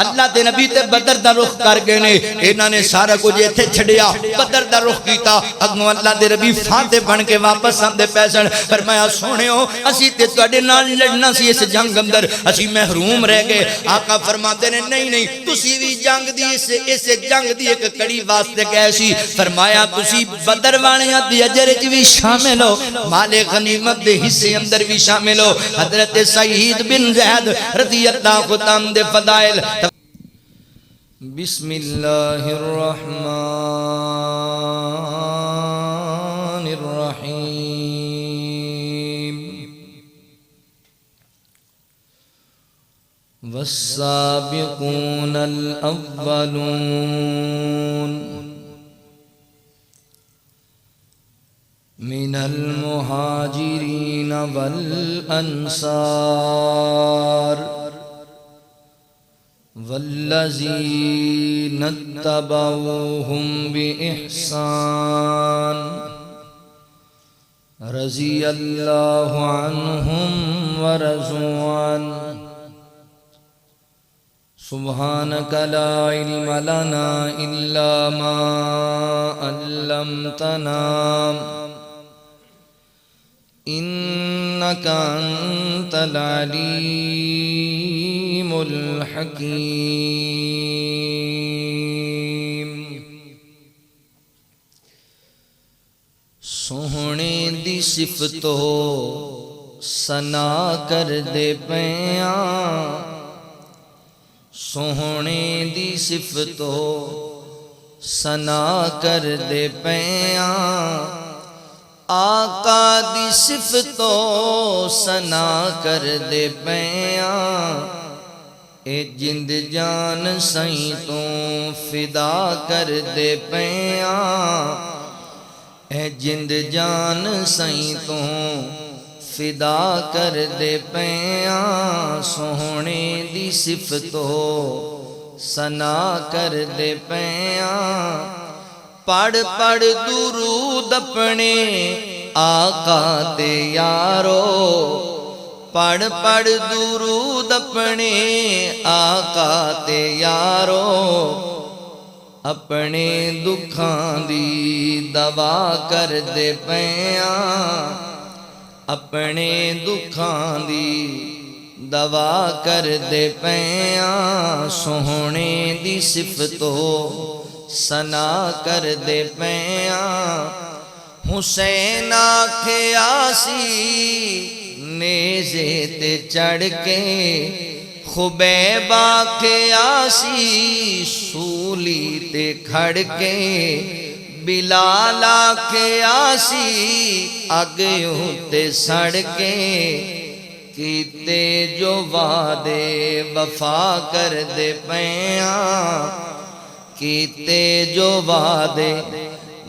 اللہ دے نبی تے بدر دا رخ کر گئے نے انہاں نے سارا کچھ ایتھے چھڈیا بدر دا رخ کیتا اگوں اللہ دے نبی فاتح بن کے واپس آندے پیسن فرمایا سونےو اسی تے تواڈے نال لڑنا سی اس جنگ اندر اسی محروم رہ گئے آقا فرماتے نے نہیں تسی بھی جنگ دی اس جنگ دی ایک کڑی واسطے گئے سی فرمایا تسی بدر والیاں دی اجر وچ بھی شامل ہو مال غنیمت دے حصے اندر بھی شامل ہو حضرت سعید بن زید رضی اللہ عنہ دے فضائل بسم اللہ الرحمن الرحیم والسابقون الأولون من المهاجرين والأنصار والذين اتبعوهم بإحسان رضي الله عنهم ورضوا عنه سبحانك لا علم لنا إلا ما علمتنا إنك أنت العليم الحكيم سوہنے دی صفتو سنا کر دے پیاں سوہنے دی صفتو سنا کر دے پیاں آقا دی صفتو سنا کر دے پیاں اے جند جان سائیں تو فدا کر دے پیاں اے جند جان سائیں تو فدا کر دے پیاں سوہنے دی صفتو سنا کر دے پیاں پڑھ پڑھ درود اپنے آقا تے یارو پڑھ پڑھ درود اپنے آقا تے یارو اپنے دکھاں دی دوا کر دے پیاں اپنے دکھاں دی دوا کر دے پیاں سوہنے دی صفتو سنا کر دے پیاں حسین آکھیا سی نیزے تے چڑھ کے خبیب آکھیا سی سولی تے کھڑ کے بلال آکھیا سی اگیوں تے سڑ کے کیتے جو وعدے وفا کر دے پیاں کیتے جو وعدے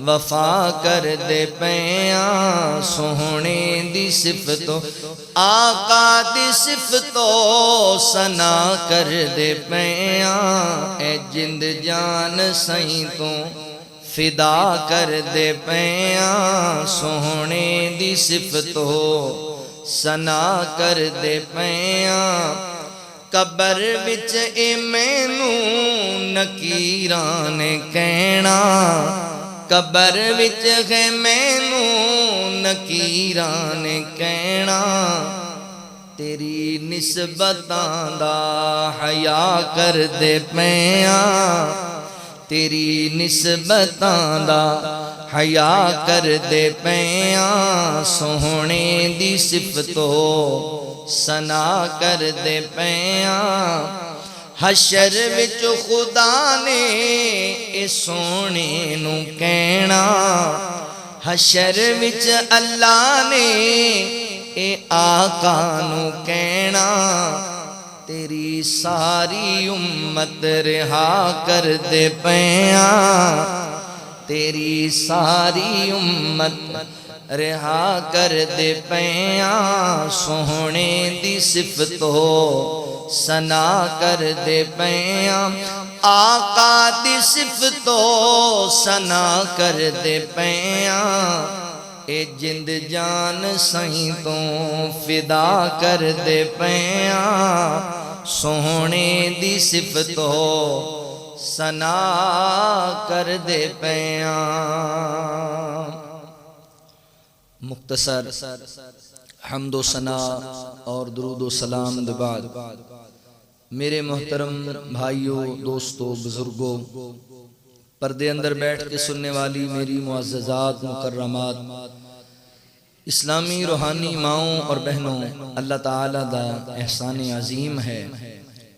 وفا کر دے پیاں سوہنے دی صفتو آقا دی صفتو سنا کر دے پیاں اے جند جان سائیں تو فدا کر دے پیاں سوہنے دی صفتو سنا کر دے پیاں قبر وچ اے مینوں نکیراں نے کہنا قبر وچ ہے مینوں نکیراں نے کہنا تیری نسبتاں دا حیا کر دے پیاں تیری نسبتاں دا حیا کر دے پیاں سوہنے دی صفتو سنا کر دے پیاں حشر وچ خدا نے اے سونے نو کہنا حشر وچ اللہ نے اے آقا نو کہنا تیری ساری امت رہا کر دے پیاں تیری ساری امت رہا کر دے پیاں سوہنے دی صفتو سنا کر دے پیاں آقا دی صفتو سنا کر دے پیاں اے جند جان سائیں تو فدا کر دے پیاں سونے دی صفت ہو ثنا کر دے پیاں۔ مختصر حمد و ثنا اور درود و سلام دے بعد میرے محترم بھائیوں، دوستوں، بزرگوں، پردے اندر بیٹھ کے سننے والی میری معززات مکرمات اسلامی روحانی ماؤں اور بہنوں، اللہ تعالیٰ دا احسان عظیم ہے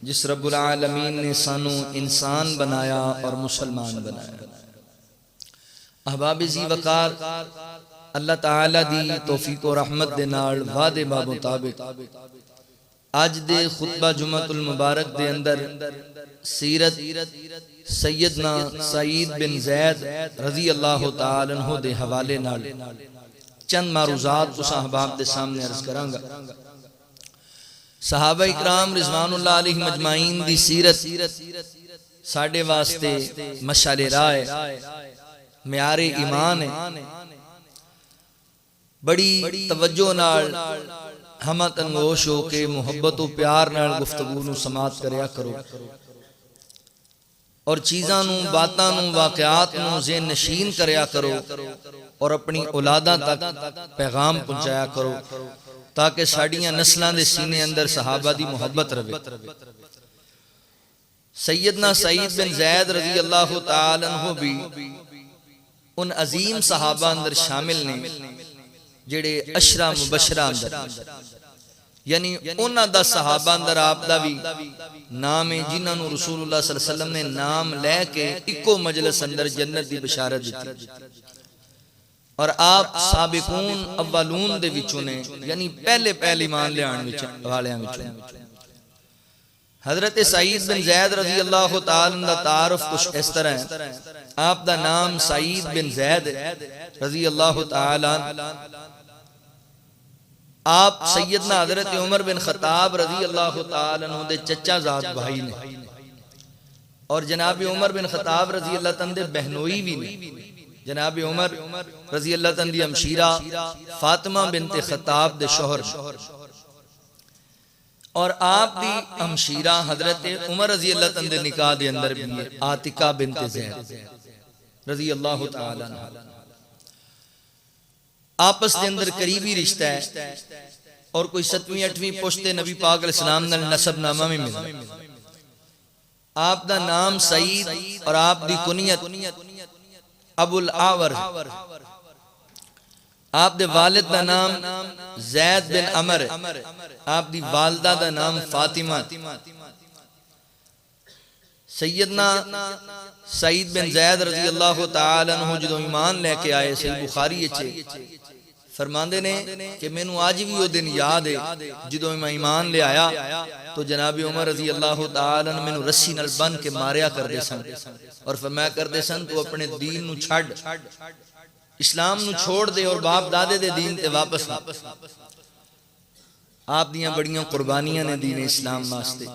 جس رب العالمین نے سانو انسان بنایا اور مسلمان بنایا۔ احباب ذی وقار، اللہ تعالیٰ دی توفیق و رحمت دے نال وعدے با مطابق آج دے خطبہ جمعۃ المبارک دے اندر سیرت سیدنا سعید بن زید رضی اللہ تعالی عنہ دے حوالے نال چند معروضات اس احباب دے سامنے عرض کرانگا۔ صحابہ اکرام رضوان اللہ علیہ مجمعین دی سیرت ساڑھے واسطے مشعل راہ ہے، معیار ایمان ہے۔ بڑی توجہ نال ہمہ تنگوش ہو کے محبت و پیار نال گفتگو نو سماعت کریا کرو اور چیزاں نو، باتاں نو، واقعات نو ذہن نشین کریا کرو اور اپنی اولاداں تک پیغام پہنچایا کرو تاکہ ساڑیاں نسلاں دے سینے اندر صحابہ دی محبت رہے۔ سیدنا سعید بن زید رضی اللہ تعالی عنہ بھی ان عظیم صحابہ اندر شامل نے جڑے عشرہ مبشرہ اندر، یعنی انہاں دا صحابہ اندر آپ دا بھی نام ہے جنہاں نو رسول اللہ صلی اللہ علیہ وسلم نے نام لے کے اکو مجلس اندر جنت دی بشارت دیتی، اور آپ سابقون اولون دے وچوں نے، یعنی پہلے ایمان لے آن والیاں وچوں۔ حضرت سعید بن زید رضی اللہ تعالی عنہ دا تعارف کچھ اس طرح ہے، آپ دا نام سعید بن زید رضی اللہ تعالی عنہ، آپ سیدنا حضرت عمر بن خطاب رضی اللہ تعالی عنہ دے چچا زاد بھائی نے، اور جناب عمر بن خطاب رضی اللہ تعالی عنہ دے بہنوئی بھی نے۔ جناب عمر رضی اللہ تعالی عنہ دی ہمشیرہ فاطمہ بنت خطاب دے شوہر، اور آپ دی ہمشیرہ حضرت عمر رضی اللہ تعالی عنہ دے نکاح دے اندر بھی ہے عاتقہ بنت زید رضی اللہ تعالی عنہ۔ آپس دے اندر قریبی رشتہ ہے اور کوئی 7ویں 8ویں پشتے نبی پاک علیہ السلام نے نسب نامہ میں ملا۔ آپ دا نام سعید اور آپ دی کنیت ابو الاعور، آپ دے والد دا نام زید بن عمر، آپ دی والدہ دا نام فاطمہ۔ سیدنا سعید بن زید رضی اللہ تعالی عنہ جدو ایمان لے کے آئے، صحیح بخاری اچھے فرماندے نے کہ میں نو آج بھی وہ دن یاد ہے جدو میں ایمان لے آیا تو جناب عمر رضی اللہ تعالی عنہ میں نو رسی نل بن کے ماریا کر دے سن اور فرمایا کر دے سن تو اپنے دین نو چھڑ، اسلام نو چھوڑ دے اور باپ دادے دے دین تے واپس آ۔ آپ دیاں بڑیاں قربانیاں نے دین اسلام واسطے۔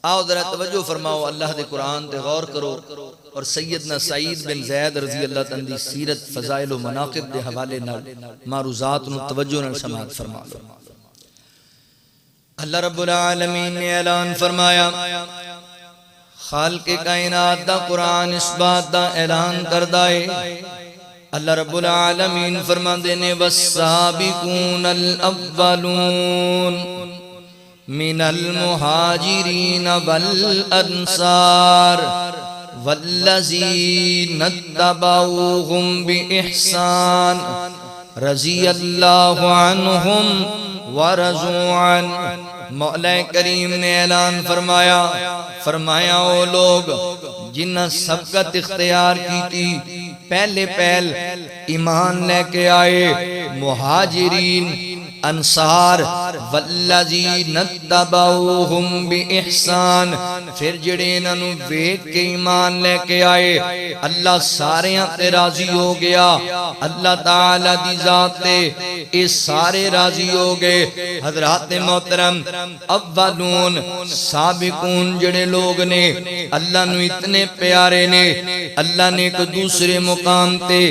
آؤ ذرا توجہ فرماؤ، اللہ دے قرآن تے غور کرو اور سیدنا سعید بن زید رضی اللہ تعالی دی سیرت، فضائل و مناقب دے حوالے نال معروضات نو توجہ نال سماعت فرما لو۔ اللہ رب العالمین نے اعلان فرمایا، خالق کائنات دا قرآن اس بات دا اعلان کردہ ہے۔ اللہ رب العالمین فرماندے نے والسابقون الاولون من المہاجرین والانصار والذین اتبعوہم بإحسان رضی اللہ عنہم ورضوا عنہ۔ مولا کریم نے اعلان فرمایا وہ لوگ جنہ سبقت اختیار کی تھی، پہلے ایمان لے کے آئے، مہاجرین انصار والذین اتبعوہم بإحسان، پھر جڑے انہوں ویک کے ایمان لے کے آئے، اللہ سارے تے راضی ہو گیا، اللہ تعالیٰ دی ذات تے اس سارے راضی ہو گئے۔ حضرات محترم، اولون سابقون جڑے لوگ نے اللہ نو اتنے پیارے نے، اللہ نے ایک دوسرے مقام تے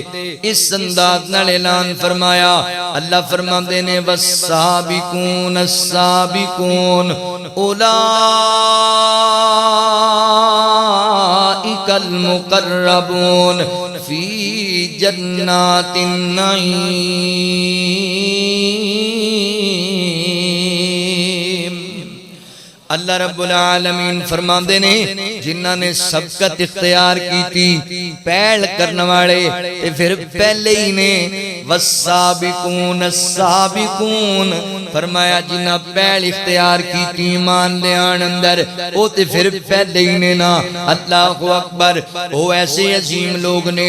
اس انداز نال اعلان فرمایا۔ اللہ فرماندے نے بس والسابقون السابقون اولئک المقربون فی جنات النعیم۔ اللہ رب العالمین فرماندے نے جنہاں نے سبقت اختیار کی تھی پہل کرنے والے تے پھر پہلے ہی نے والسابقون السابقون فرمایا جنہاں پہل اختیار کی تھی ایمان لے آن اندر او تے پھر پہلے ہی نے نا اللہ اکبر او ایسے عظیم لوگ نے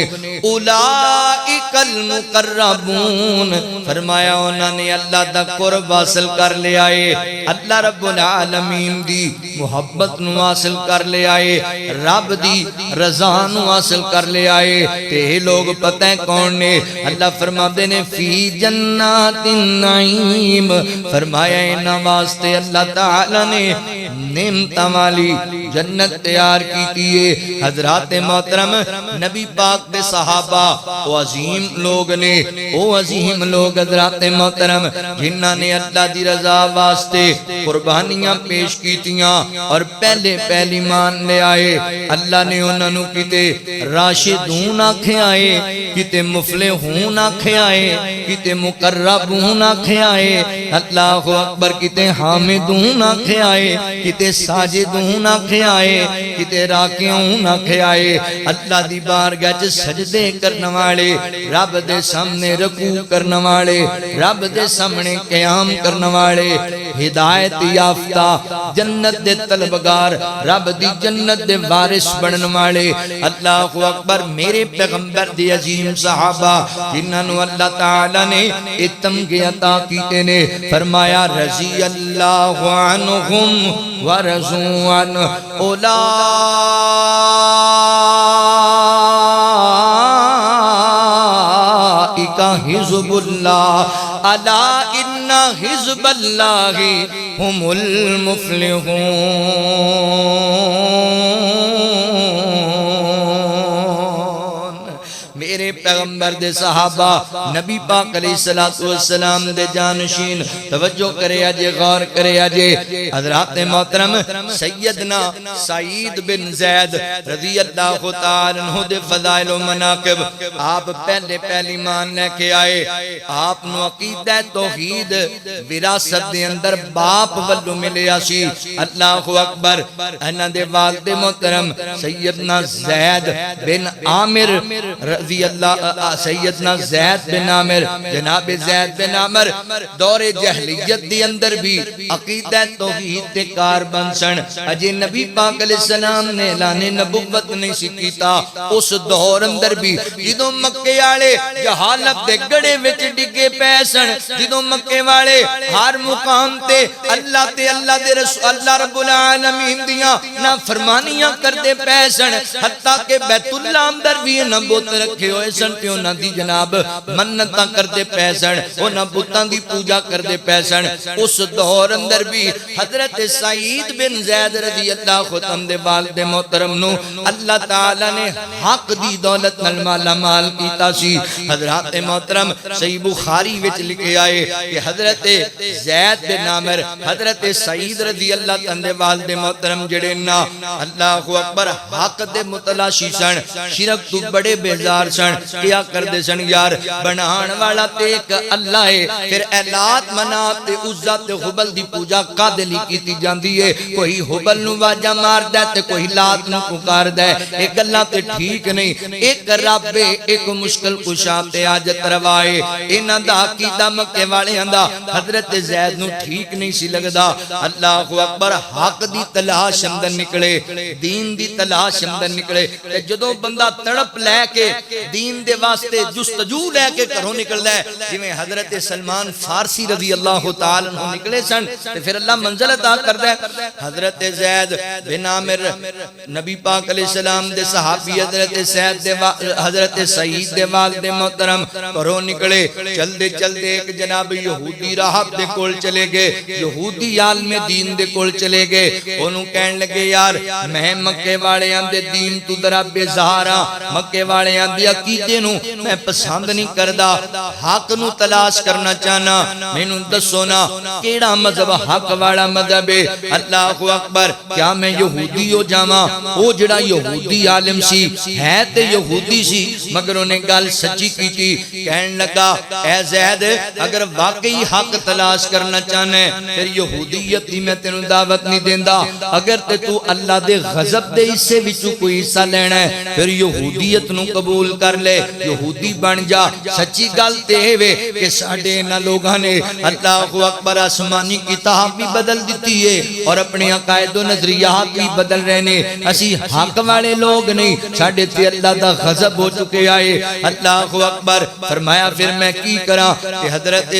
اولئک المقربون فرمایا انہوں نے اللہ دا قرب حاصل کر لے آئے اللہ رب العالمین دی محبت نو حاصل کر لے آئے رب دی رضا نو حاصل کر لے آئے تے لوگ پتہ ہے کون نے اللہ فرما دے نے فی جنات النعیم فرمایا انہاں واسطے اللہ تعالی نے نعمتاں والی جنت تیار کی ہے۔ حضرات محترم نبی پاک دے صحابہ وہ عظیم لوگ نے وہ عظیم لوگ حضرات محترم جنہاں نے اللہ دی رضا واسطے قربانیاں پیش کیتیاں اور پہلے پہلی مان لے آئے اللہ نے انہوں نے کتے راشدون آکھے آئے کتے مفلحون آکھے آئے کتے مقربون آکھے آئے اللہ اکبر کتے حامدون آکھے آئے کتے ساجدون آکھے آئے کتے راکعون آکھے آئے اللہ دی بارگاہ وچ سجدے کرنے والے رب دے سامنے رکوع کرنے والے رب دے سامنے قیام کرنے والے ہدایت یافتہ جنت دے طلبگار رب دی جنت دے وارث بنن والے اللہ اکبر میرے پیغمبر دی عظیم صحابہ جنہاں نو اللہ تعالی نے تمغے عطا کیتے نے فرمایا رضی اللہ عنہم ورضوا عنہ اولئک حزب اللہ الا ان حزب اللہ هم المفلحون۔ میرے پیغمبر دے صحابہ نبی پاک علیہ السلام دے جانشین توجہ کرے آجے غور کرے آجے حضرات محترم سیدنا سعید بن زید رضی اللہ تعالیٰ عنہ دے فضائل و مناقب آپ پہلے پہلی مان لے کے آئے آپ نو عقیدہ توحید وراثت دے اندر باپ ولو ملے آسی اللہ اکبر انہ دے والد محترم سیدنا زید بن عامر رضی اللہ سیدنا زید بن عامر جناب زید بن عامر دور جہلیت دی اندر بھی عقیدہ توحید تے کار بنسن اجے نبی پاک علیہ السلام نے اعلان نبوت نہیں سکیتا اس دور اندر بھی جدوں مکے والے جہالت دے گڑے وچ ڈگے پیسن جدوں مکے والے ہر مقام تے اللہ دے رسول اللہ رب العالمین دیاں نافرمانیاں کردے پیسن حتیٰ کہ بیت اللہ اندر بھی نبوت رکھے ہوئے سن تے انہاں دی جناب منتاں کردے پیسن انہاں بتاں دی پوجا کردے پیسن اس دور اندر بھی حضرت سعید بن زید رضی اللہ ختم دے والد محترم نو اللہ تعالی نے حق دی دولت نال مالا مال کیتا سی حضرات محترم صحیح بخاری وچ لکھے آئے کہ حضرت زید بن عامر حضرت سعید رضی اللہ تعالی والد محترم جڑے نا اللہ اکبر حق دے متلاشی سن شرک تو بڑے بیزار سن کیا کر دے سن یار بنان والا تے ایک اللہ ہے پھر اولاد منات تے عزت تے حبل دی پوجا قادلی کیتی جاندی ہے کوئی حبل نو واجہ مار دے تے کوئی لات نو پکار دے ایک اللہ تے ٹھیک نہیں ایک رب ایک مشکل کشا تے حاجت روائے انہاں دا عقیدہ مکے والے دا حضرت زید نو ٹھیک نہیں سی لگدا اللہ اکبر حق دی تلاش اندر نکلے دین دی تلاش اندر نکلے تے جدوں بندہ تڑپ لے کے دین دے واسطے جستجو لے کے گھروں نکلدا ہے جویں حضرت سلمان فارسی رضی اللہ تعالی عنہ نکلے سن تے پھر اللہ منزل عطا کردا ہے حضرت زید بن عامر نبی پاک علیہ السلام دے صحابی حضرت سعید دے والد محترم گھروں نکلے چلدے چلدے ایک جناب یہودی راہب دے کول چلے گئے یہودی عالم دین دے کول چلے گئے انہوں کہن لگے یار میں مکے والے دے دین تو ذرا بیزار ہاں مکے والے دی عقیدے کیتے نو میں پسند نہیں کردا حق نو تلاش کرنا چاہنا مینوں دسو نا کیڑا مذہب حق والا مذہب ہے اللہ اکبر کیا میں یہودی ہو جاواں او جڑا یہودی عالم سی ہے تے یہودی سی مگر انہیں گل سچی کیتی کہن لگا اے زید اگر واقعی حق تلاش کرنا چاہنا ہے پھر یہودیت دی میں تینوں دعوت نہیں دیندا اگر تے تو اللہ دے غضب دے حصے وچوں کوئی حصہ لینا ہے پھر یہودیت نو قبول کر لے یہودی بن جا سچی گل تے وے کہ ساڈے انہاں لوگاں نے اللہ اکبر آسمانی کتاب بھی بدل دیتی ہے اور اپنے عقائد و نظریات بھی بدل رہے نے اسی حق والے لوگ نہیں ساڈے تے اللہ دا غضب ہو چکے آئے اللہ اکبر فرمایا پھر میں کی کراں کہ حضرت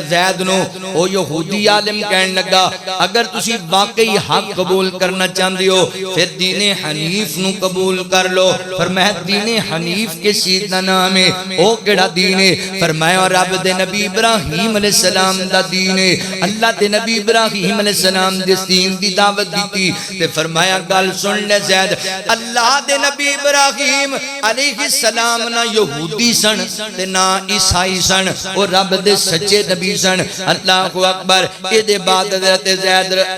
زید نو او یہودی عالم کہن لگا اگر تسی واقعی حق قبول کرنا چاہندے ہو پھر دین حنیف نو قبول کر لو فرمایا دین حنیف کے چیز دا نام ہے او کیڑا دین ہے فرمایا رب دے نبی ابراہیم علیہ السلام دا دین ہے اللہ دے نبی ابراہیم علیہ السلام دے دین دی دعوت دیتی تے فرمایا گل سن لے زید اللہ دے نبی ابراہیم علیہ السلام نہ یہودی سن تے نہ عیسائی سن اور رب دے سچے نبی سن اللہ اکبر اے دے بعد حضرت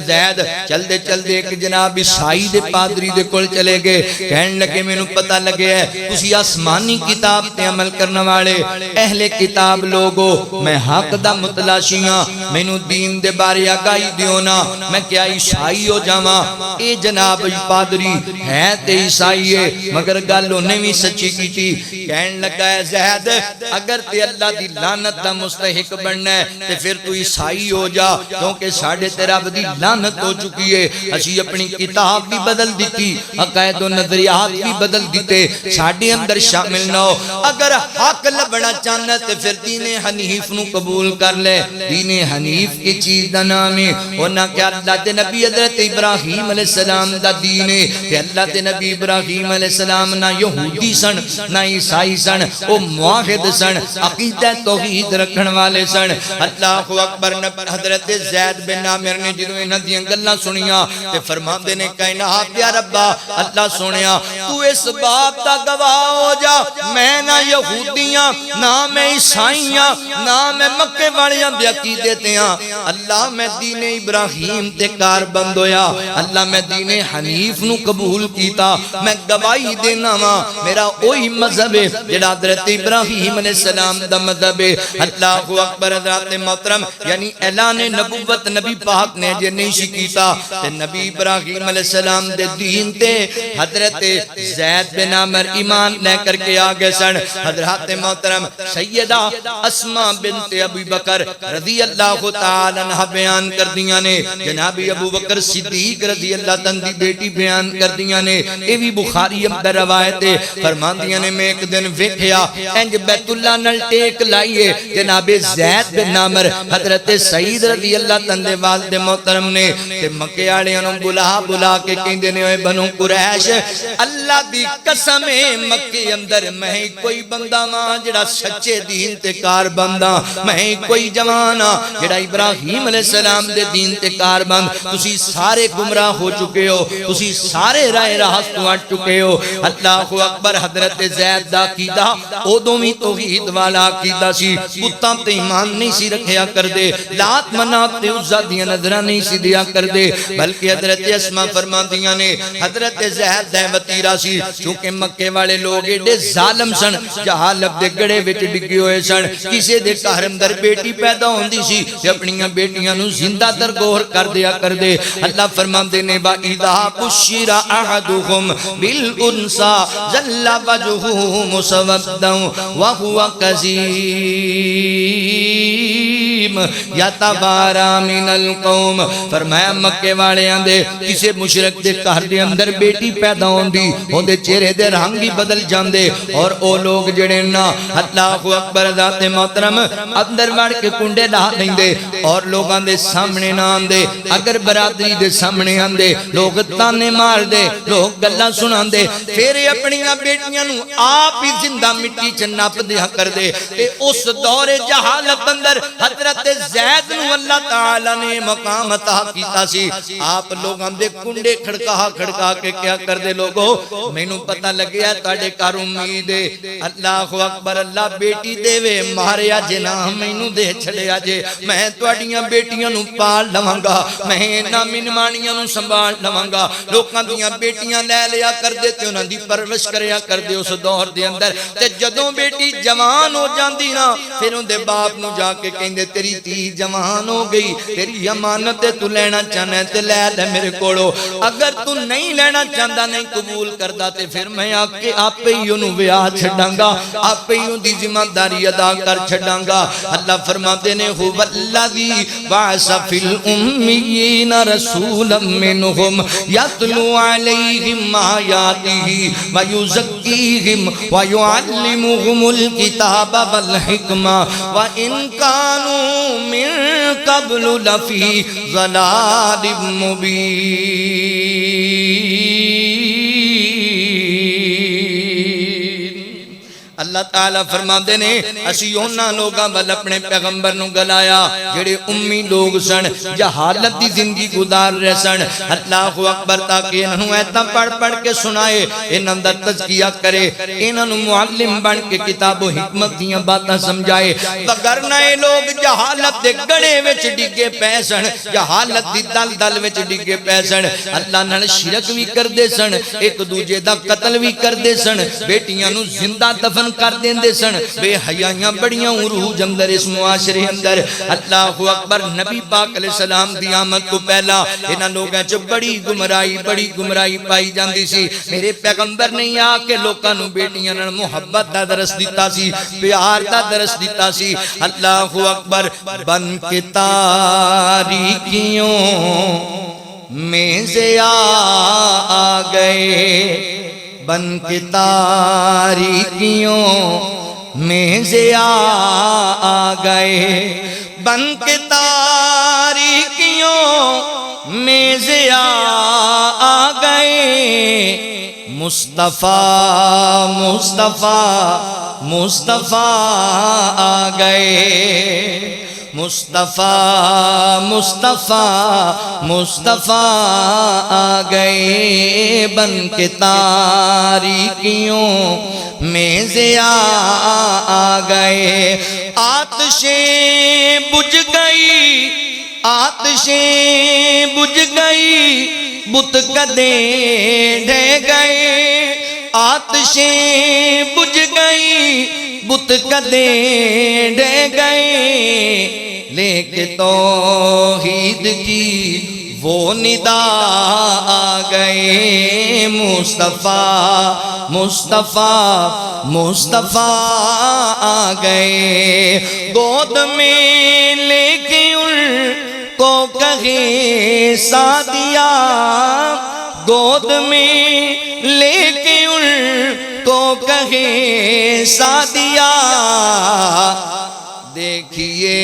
زید چل دے ایک جناب عیسائی دے پادری دے کول چلے گئے کہن لگے مینوں پتہ لگے ہے تسی آسمانی کتاب تے عمل کرنے والے اہل کتاب لوگو میں حق دا متلاشیاں مینوں دین دے بارے آگاہی دیو نا میں کیا عیسائی ہو جاواں اے جناب پادری ہے تے عیسائی ہے مگر گل انہیں بھی سچی کیتی کہن لگا ہے زید اگر تے اللہ دی لعنت دا مستحق بننا ہے تے پھر تو عیسائی ہو جا کیونکہ ساڈے تے رب دی لعنت ہو چکی ہے اسی اپنی کتاب بھی بدل دیتی عقائد و نظریات بھی بدل دیتے ساڈے اندر شامل نہ ہو اگر حق لبنا چاہنا تے پھر دین حنیف نو قبول کر لے دین حنیف کی چیز دا نام ہے ورنہ کہ اللہ دے نبی حضرت ابراہیم علیہ السلام دا دین ہے کہ اللہ دے نبی ابراہیم علیہ السلام نہ یہودی سن نہ عیسائی سن او موحد سن عقیدہ توحید رکھن والے سن اللہ اکبر حضرت زید بن عامر نے جدوں انہاں دیاں گلاں سنیاں تے فرماندے نے کائنات یا ربا اللہ سونیا تو اس بات دا گواہ ہو جا میں نہ یہودیاں نہ میں عیسائیاں نہ میں مکے والیاں دے عقیدے تے ہاں اللہ میں دین ابراہیم تے کار بند ہویا اللہ میں دین حنیف نو قبول کیتا میں گواہی دینا وا میرا وہی مذہب ہے جڑا حضرت ابراہیم علیہ السلام دا مذہب ہے اللہ اکبر حضرت محترم یعنی اعلان نبوت نبی پاک نے جے نہیں سی کیتا تے نبی ابراہیم علیہ السلام دے دین تے حضرت زید بن عامر ایمان لے کر کے آگے سن حضرت محترم سیدہ اسماء بنت ابی بکر رضی اللہ تعالی عنہ بیان کر دیاں نے جناب ابو بکر صدیق رضی اللہ عنہ دی بیٹی بیان کر دیاں نے اے بھی بخاری اندر روایت ہے فرماندیاں نے میں ایک دن ویکھیا انج بیت اللہ نال ٹیک لائیے جناب زید بن عامر حضرت سعید رضی اللہ عنہ دے والد محترم نے تے مکے والےاں نوں بلا کے کہندے نے اے بنو قریش اللہ دی قسم ہے مکے اندر میں کوئی بندہ ماں جڑا سچے دین تے کار بندہ میں کوئی جوانا جڑا ابراہیم علیہ السلام دے دین تے کار بند تسی سارے گمراہ ہو چکے ہو تسی سارے راہ راست تو ہٹ چکے ہو اللہ اکبر حضرت زید دا عقیدہ اودوں وی توحید والا عقیدہ سی بتاں تے ایمان نہیں سی رکھیا کردے لات منات تے عزا دیاں نظراں نہیں سی دیا کردے بلکہ حضرت اسماء فرماندیاں نے حضرت زید دے وتیرا سی چونکہ مکے والے لوگ ایڈے ظالم سن جہالت دے گڑے وچ ڈگے ہوئے سن کسے دے گھر اندر بیٹی پیدا ہوندی سی تے اپنیاں بیٹیاں نوں زندہ درگور کر دیا کردے اللہ فرماندے نے با اذا بشر احدهم بالانثى ظل وجهه مسودا وهو كظيم يتبارى من القوم فرمایا مکے والیاں دے کسے مشرک دے گھر دے اندر بیٹی پیدا ہوندی اودے چہرے دے رنگ ہی بدل جاندے اور او لوگ جڑے نا اللہ اکبر ذات محترم اندر وڑ کے کنڈے لا لیندے اور لوگاں دے سامنے نہ آندے اگر برادری دے سامنے آندے لوگ تانے مار دے لوگ گلاں سناندے پھر اپنی بیٹیاں نوں آپ ہی زندہ مٹی چ نپ دیا کر دے تے اس دور جہالت اندر حضرت زید نوں اللہ تعالی نے مقام عطا کیتا سی آپ لوگاں دے کنڈے کھڑکا کے کیا کر دے لوگو مینوں پتہ لگیا تہاڈے گھر امید ہے اللہ اکبر اللہ بیٹی دے وے ماریا جنا مینوں دے چھڑیا جے میں تواڈیاں بیٹیاں نو پال لواں گا میں انہاں منمانیاں نو سنبھال لواں گا لوکاں دیاں بیٹیاں لے لیا کر دے تے انہاں دی پرورش کریا کر دے اس دور دے اندر تے جدوں بیٹی جوان ہو جاندی نا پھر اون دے باپ نو جا کے کہندے تیری دھی جوان ہو گئی تیری امانت تو لینا چاہنا ہے تے لے لے میرے کولو اگر تو نہیں لینا چاہندا نہیں قبول کردا تے پھر میں آ کے آپے ہی انہوں بیاہ چھڑاں گا آپے ہی ان دی ذمہ داری ادا کر چھڑاں گا اللہ فرماتے نے هو الذی بعث فی الامین رسولا منہم یتلو علیہم آیاتہ ویزکیہم ویعلمہم الکتاب والحکمہ وان کانوا من قبل لفی ضلال مبین اللہ تعالیٰ فرما دینے اسی اونا لوگاں بل اپنے پیغمبر نو گلایا جڑے امی لوگ سن جہالت دی زندگی گزار رہے سن اللہ اکبر تاکہ انہوں ایتا پڑھ پڑھ کے سنائے انہوں در تذکیہ کرے انہوں معلم بن کے کتاب و حکمت دیاں باتاں سمجھائے وگرنہ اے لوگ جہالت دے گڑے وچ ڈگے پیسن جہالت دی دل دل وچ ڈگے پیسن اللہ نال شرک بھی کر دے سن ایک دوجے دا قتل بھی کر دے سن بیٹیاں نو زندہ دفن کر دیں دے سن بے حیائیاں بڑیاں عروج اندر اس معاشرے اندر اللہ اکبر نبی پاک علیہ السلام دی آمد کو پہلا انہاں لوگاں چ بڑی گمرائی پائی جاندی سی میرے پیغمبر نے آ کے لوکاں نو بیٹیاں نال محبت دا درس دیتا سی پیار دا درس دیتا سی اللہ اکبر بن کے تاریکیوں میں ضیاء آ گئے بن کے تاریکیوں میں ضیاء آ گئے بن کے تاریکیوں میں ضیاء آ گئے مصطفیٰ آ گئے مصطفیٰ آ گئے بن کے تاریکیوں میں ضیاء آ گئے آتشیں بجھ گئی بت کدے ڈھے گئے آتشیں بجھ گئی بت کدے ڈھے گئے لیکن توحید کی وہ ندا آ گئے مصطفیٰ آ گئے گود میں لے کے ان کو کہے سعدیہ گود میں لے کے ان کو کہے سعدیہ دیکھیے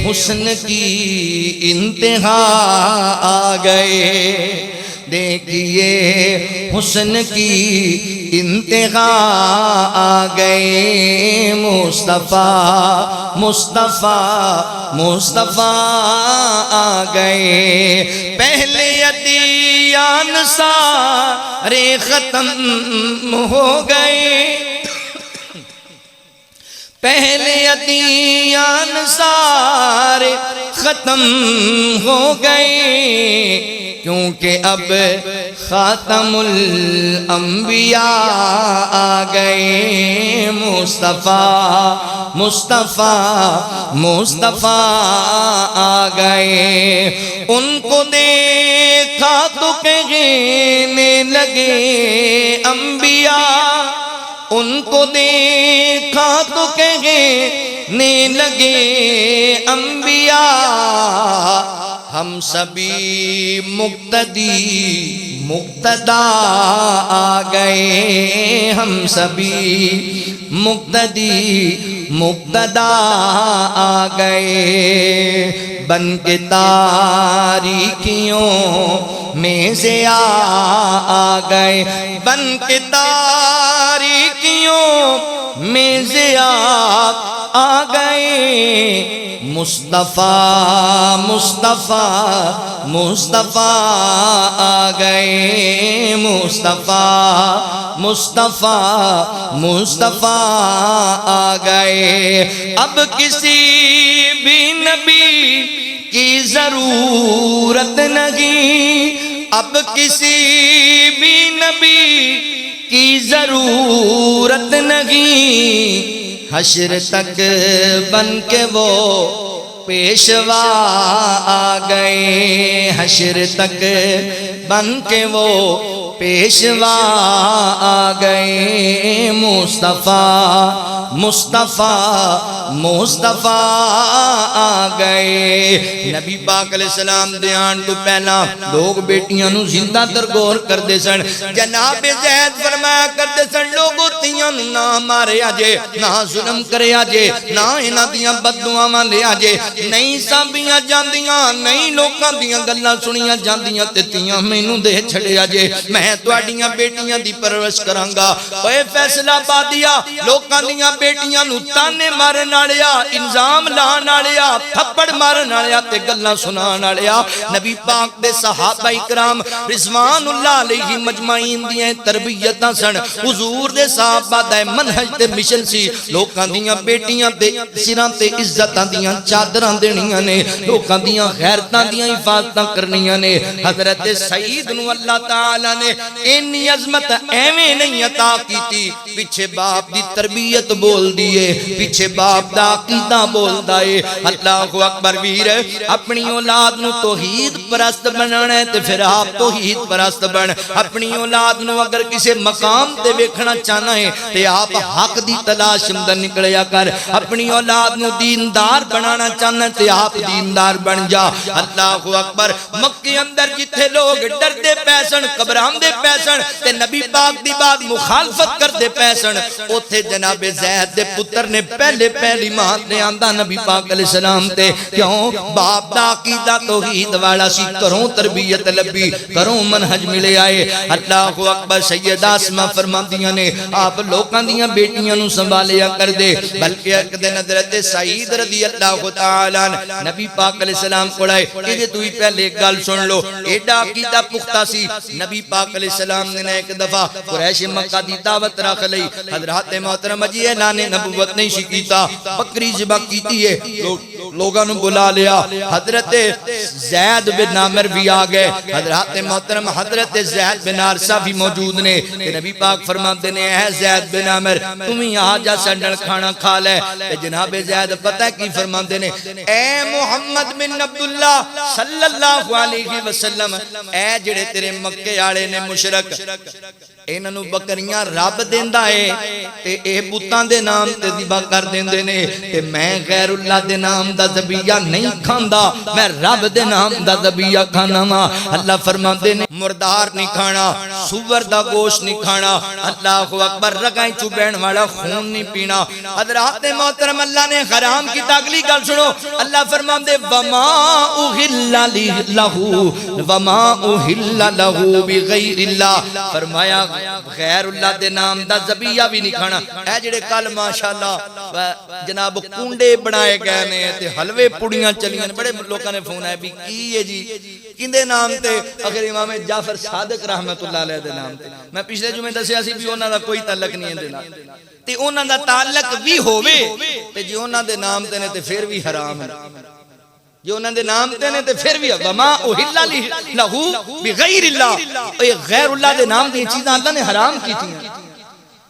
حسن کی انتہا آ گئے دیکھیے حسن کی انتہا آ گئے مصطفیٰ آ گئے پہلے ادیان سارے ختم ہو گئے پہلے ادیان سارے ختم ہو گئے کیونکہ اب خاتم الانبیاء آ گئے مصطفیٰ آ گئے ان کو دیکھا تو کہنے لگے انبیاء ان کو دیکھا تو کہنے لگے انبیاء ہم سبھی مقتدا آ گئے ہم سبھی مقتدا آ گئے بن کے تاریکیوں میں ضیاء آ گئے بن کے تاریکیوں میں ضیاء آ گئے مصطفیٰ مصطفیٰ مصطفیٰ آ گئے مصطفیٰ مصطفیٰ مصطفیٰ آ گئے اب کسی بھی نبی کی ضرورت نہیں اب کسی بھی نبی کی ضرورت نہیں حشر تک بن کے وہ پیشوا آ گئے حشر تک بن کے وہ پیشوا آ گئے مصطفیٰ مصطفیٰ مصطفیٰ آ گئے نبی پاک علیہ السلام دیان تو پہلا لوگ بیٹیاں نو زندہ درگور کر دے سن جناب زید فرمایا کر دے سن لوگوں تیاں نو نہ مارے آجے نہ ظلم کرے آجے نہ انہاں دیاں بددعاواں لے آجے نہیں سامبیاں جاندیاں نہیں لوکاں دیاں گلاں سنیاں جاندیاں تے تیاں مینوں دے چھڑے آجے میں تواڈیاں بیٹیاں دی پرورش کراں گا اوے فیصلہ بادیا لوکاں دیاں بیٹیاں نو تانے مارن والیا الزام لان والیا تھپڑ مارن والیا تے گلاں سنان والیا نبی پاک دے صحابہ کرام رضوان اللہ علیہ مجمعین دیاں تربیتاں سن حضور دے صحابہ دا منہج تے مشن سی لوکاں دیاں بیٹیاں تے سراں تے عزتاں دیاں چادراں دینیاں نے لوکاں دیاں غیرتاں دیاں حفاظتاں کرنیاں نے حضرت سعید نو اللہ تعالی نے اینی عظمت ایویں نہیں عطا کیتی پیچھے باپ دی تربیت بول دیے پیچھے باپ دا عقیدہ بول دائے اللہ اکبر ویر اپنی اولاد نو توحید پرست بنانا ہے تے پھر آپ توحید پرست بن اپنی اولاد نو اگر کسی مقام تے ویکھنا چاہنا ہے تے آپ حق دی تلاش اندر نکلیا کر اپنی اولاد نو دیندار بنانا چاہنا ہے تے آپ دیندار بن جا اللہ اکبر مکے اندر جتھے لوگ ڈردے پیسن قبران دے پیسن تے نبی پاک دی بات مخالفت کر دے پیسن اوتھے جناب زید دے پتر نے پہلی مات نے آندہ نبی پاک علیہ السلام تے کیوں باپ دا عقیدہ توحید والا سی کروں تربیت لبی کروں منہج ملے آئے اللہ اکبر سیدہ اسماء فرماندیاں نے آپ لوکاں دیاں بیٹیاں نو سنبھالیا کر دے بلکہ ایک دن حضرت سعید رضی اللہ تعالیٰ نبی پاک علیہ السلام کو لائے کہ تو ہی پہلے ایک گل سن لو ایڈا عقیدہ پختہ سی نبی پاک علیہ السلام نے ایک دفعہ قریش مکہ دی دعوت رکھ لئی حضرات محترم جی اعلان نبوت نہیں شکیتا بکری ذبح کیتی ہے لوگوں نے بلا لیا حضرت زید بن عامر بھی آ گئے حضرات محترم حضرت زید بن حارثہ بھی موجود نے کہ نبی پاک فرماتے نے اے زید بن عامر تم ہی آ جا سنڈل کھانا کھا لے جناب زید پتہ ہے کی فرماتے نے اے محمد بن عبداللہ صلی اللہ علیہ وسلم اے جڑے تیرے مکے والے نے مشرک انہاں نو بکریاں رب دیندا ہے تے اے بتاں دے نام تے ذبح کر دیندے نے تے میں غیر اللہ دے نام دا ذبیحہ نہیں کھاندا میں رب دے نام دا ذبیحہ کھانا وا اللہ فرماندے نے مردار نہیں کھانا سور دا گوشت نہیں کھانا اللہ اکبر رگائیں چوبین والا خون نہیں پینا حضرات محترم اللہ نے حرام کی اگلی گل سنو اللہ فرماندے وما احل لہو وما احل لہو بغیر اللہ فرمایا غیر اللہ دے نام دا ذبیحہ بھی نہیں کھانا اے جڑے کل ماشاءاللہ جناب کنڈے بنائے گئے نے تے حلوے پوڑیاں چلیاں بڑے لوکاں نے فون آئے بھی کی ہے جی کیندے نام تے اگر امام جعفر صادق رحمت اللہ علیہ دے نام تے میں پچھلے جمعے دسیا سی بھی انہاں دا کوئی تعلق نہیں ہے دے نام تے انہاں دا تعلق بھی ہووے تے جے انہاں دے نام تے نے تے پھر بھی حرام ہے جو انہوں نے نام دینے تے پھر بھی وما احل لہو بغیر اللہ غیر اللہ دے نام دی چیزاں اللہ نے حرام کی تھی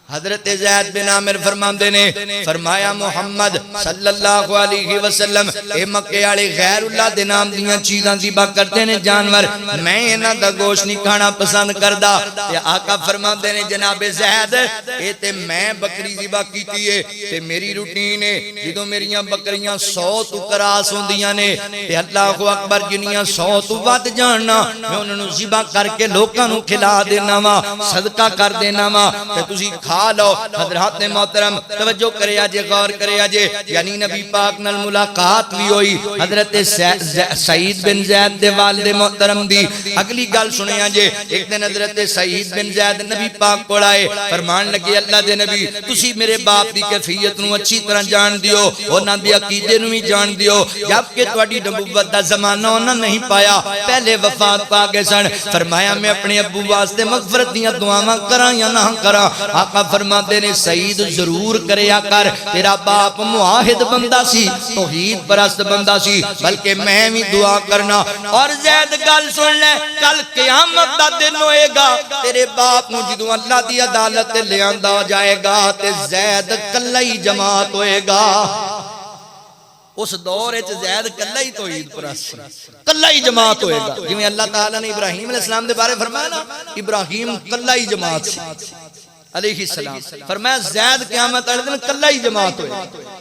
حضرت زید بن عامر فرماندے نے فرمایا محمد صلی اللہ علیہ وسلم اے مکے والے غیر اللہ دے نام دیاں چیزاں ذبح کرتے نے جانور میں انہاں دا گوشت نہیں کھانا پسند کردا تے آقا فرماندے نے جناب زید اے تے میں بکری ذبح کیتی ہے تے میری روٹین ہے جدوں میریاں بکریاں 100 تو کراس ہوندیاں نے تے اللہ اکبر جنیاں 100 تو ود جاننا میں انہاں نوں ذبح کر کے لوکاں نوں کھلا دینا وا صدقہ کر دینا وا تے تسی کھا کھا لو۔ حضرات محترم توجہ کرے آجے، غور کرے آجے، یعنی نبی پاک نال ملاقات بھی ہوئی حضرت سعید بن زید دے والد محترم دی۔ اگلی گل سنے آجے، ایک دن حضرت سعید بن زید نبی پاک کو آئے، فرمان لگے اللہ دے نبی تسی میرے باپ دی کیفیت نو اچھی طرح جان دیو، انہاں دی عقیدے نو بھی جان دیو، جبکہ تواڈی نبوت دا زمانہ انہاں نہیں پایا، پہلے وفات پا گئے سن۔ فرمایا میں اپنے ابو واسطے مغفرت دیاں دعاواں کراں یا نہ کراں؟ آقا فرماندے نے سعید ضرور کریا کر، تیرا باپ معاہد بندہ سی، توحید پرست بندہ سی، بلکہ میں بھی دعا کرنا۔ اور زید گل سن لے، کل قیامت دا دن ہوئے گا، تیرے باپ نو جدوں اللہ دی عدالت لے آندا جائے گا تے زید کلا ہی جماعت ہوئے گا۔ اس دور وچ زید کلا ہی توحید پرست کلا ہی جماعت ہوئے گا، جویں اللہ تعالی نے ابراہیم علیہ السلام دے بارے فرمایا نا، ابراہیم کلا ہی جماعت سی علیہ السلام، فرمایا زید قیامت والے دن کلا ہی جماعت ہوئے گا۔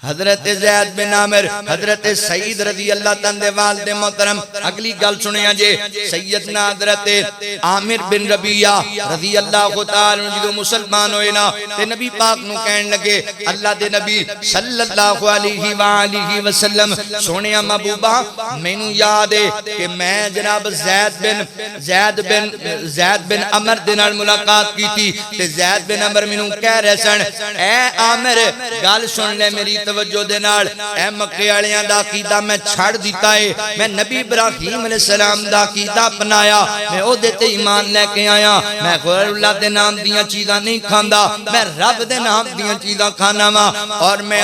حضرت زید بن عامر حضرت سعید رضی اللہ تعالی والد محترم اگلی گل سنیا جے، سیدنا حضرت عامر بن ربیعہ رضی اللہ تعالی عنہ جو مسلمان ہوئے نا تے نبی پاک نو کہن لگے اللہ دے نبی صلی اللہ علیہ وآلہ وسلم سونیا محبوبہ مینوں یاد ہے کہ میں جناب زید بن عمر دے نال ملاقات کی تھی تے زید بن عمر مینوں کہہ رہے سن اے عامر گل سن لے میری توجہ دے نال، اے مکے والیاں دا عقیدہ میں چھڑ دیتا ہے، میں نبی ابراہیم علیہ السلام دا عقیدہ اپنایا، میں او دے تے ایمان لے کے آیا، میں غیر اللہ دے نام دیاں چیزاں نہیں کھاندا، میں رب دے نام دیاں چیزاں کھانا وا، اور میں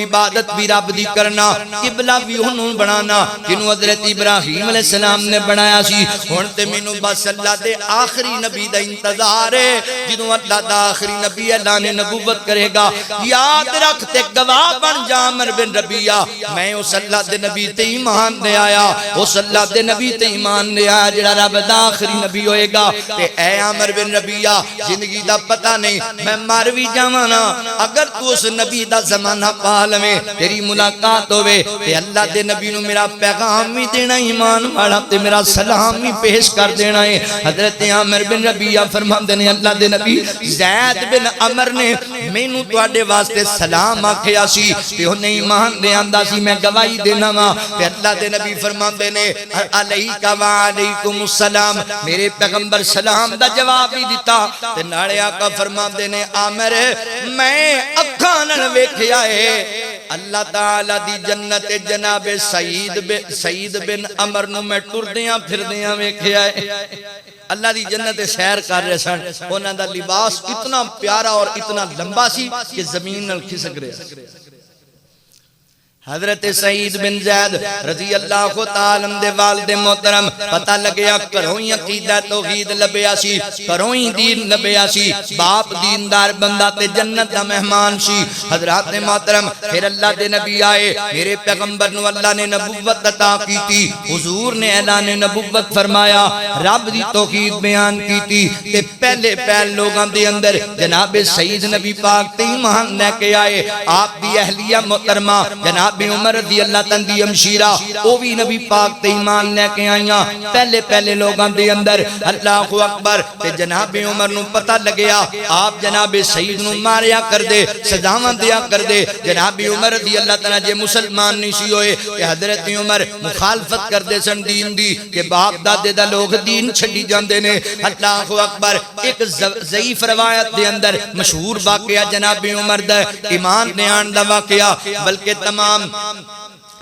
عبادت بھی رب دی کرنا، قبلہ بھی انہوں بنانا جنہوں حضرت ابراہیم علیہ السلام نے بنایا سی۔ ہن تے مینوں بس اللہ دے آخری نبی دا انتظار ہے، جدوں اللہ دا آخری نبی اعلان نبوت کرے گا، یاد رکھ تے گواہ بن جا عامر بن ربیعہ میں اس اللہ دے نبی تے ایمان دے آیا، اس اللہ دے نبی تے ایمان دے آیا جڑا رب دا آخری نبی ہوئے گا۔ تے اے عامر بن ربیعہ زندگی دا پتہ نہیں میں مر بھی جاوانا، اگر تو اس نبی دا زمانہ پا لویں تیری ملاقات ہوئے تے اللہ دے نبی نو میرا پیغام بھی دینا، ایمان والا تے میرا سلام بھی پیش کر دینا ہے۔ حضرت عامر بن ربیعہ فرماندے نے اللہ دے نبی زید بن عمر نے مینوں تواڈے واسطے سلام آکھیا سی تے انہیں ایمان دے آندا سی، میں گواہی دینا وا۔ تے اللہ دے نبی فرماندے نے علیک وعلیکم السلام، میرے پیغمبر سلام دا جواب بھی دیتا تے نالے آقا فرماندے نے عامر میں اکھاں نال ویکھیا ہے اللہ تعالی دی جنت جناب سعید بن عمر نو میں ٹردیاں پھردیاں ویکھیا ہے، اللہ دی جنت سیر کر رہے سن، انہاں دا لباس اتنا پیارا اور اتنا لمبا سی کہ زمین نال کھسک رہا۔ حضرت سعید بن زید رضی اللہ تعالی عنہ دے والد محترم پتہ لگیا کروں ہی عقیدہ توحید لبیا سی، کروں ہی دین لبیا سی، باپ دیندار بندہ تے جنت دا مہمان سی۔ حضرات محترم پھر اللہ دے نبی آئے، میرے پیغمبر نو اللہ نے نبوت عطا کی تھی، حضور نے اعلان نبوت فرمایا، رب دی توحید بیان کی تھی تے پہلے لوگاں دے اندر جناب سعید نبی پاک تے ایمان لے کے آئے۔ آپ دی اہلیہ محترمہ جناب عمر رضی اللہ تعالی دی امشیرہ او بھی نبی پاک تے ایمان لے کے آئیاں، پہلے لوگاں دے اندر اللہ اکبر۔ تے جناب عمر نو پتہ لگیا آپ جناب سعید نو ماریا کر دے، سزاواں دیا کر دے۔ جناب عمر رضی اللہ تعالی جے مسلمان نہیں سی ہوئے کہ حضرت عمر مخالفت کر دے سن دین دی کہ باپ دادے دا لوگ دین چھڈی جاندے نے۔ اللہ اکبر۔ ایک ضعیف روایت دے اندر مشہور واقعہ جناب عمر دا ایمان نے آن دا واقعہ، بلکہ تمام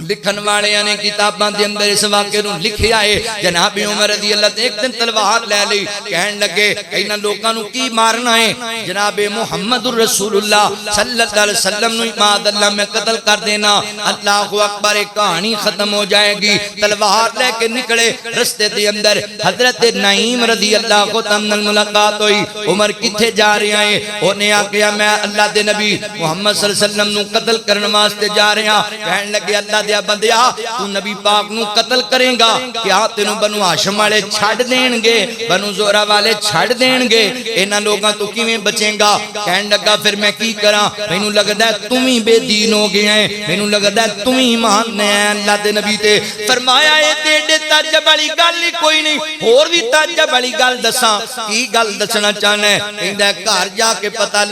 لکھن والے نے کتاباں دے اندر اس واقعے نو لکھیا ہے۔ جناب عمر رضی اللہ تے ایک دن تلوار لے لئی، کہن لگے انہاں لوکاں نو کی مارنا ہے؟ جناب محمد الرسول اللہ صلی اللہ علیہ وسلم نو ماد اللہ میں قتل کر دینا۔ اللہ اکبر۔ ایک کہانی ختم ہو جائے گی۔ تلوار لے کے نکلے، رستے دے اندر حضرت نعیم رضی اللہ عنہ ملاقات ہوئی۔ عمر کتھے جا رہے ہیں؟ انہیں آکھیا میں اللہ دے نبی محمد صلی اللہ علیہ وسلم نو قتل کرن واسطے جا رہا۔ کہن لگے اللہ دیا بندیا تو نبی پاک نو قتل کریں گا کیا تینوں بنو ہاشم والے چھڑ دین گے بنو زہرہ والے چھڑ دین گے انہاں لوگاں تو کیویں بچیں گا کہن لگا پھر میں کی کراں مینوں لگدا ہے تم ہی بے دین ہو گئے ہیں مینوں لگدا ہے تم ہی مان نے اللہ دے نبی تے فرمایا اے تیرے تعجب والی گل ہی کوئی نہیں اور بھی تعجب والی گل دساں کی گل دسنا چاہنا ہے کہندا ہے گھر جا کے پتہ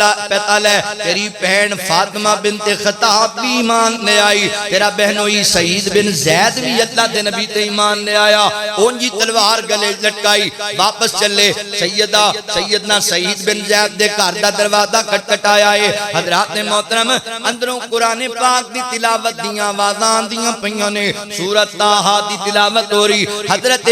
لے تیری بہن فاطمہ بنت خطاب بھی ایمان لے آئی تیرا بہنوئی سعید بن زید بھی اللہ دے نبی تے ایمان لے آیا اون جی تلوار گلے لٹکائی واپس چلے سیدنا سعید بن زید دے گھر دا دروازہ کھٹکھٹایا ہے حضرات محترم اندروں قرآن پاک دی تلاوت دیاں آوازاں دیاں پیاں نے سورۃ طٰہٰ دی تلاوت ہو رہی حضرت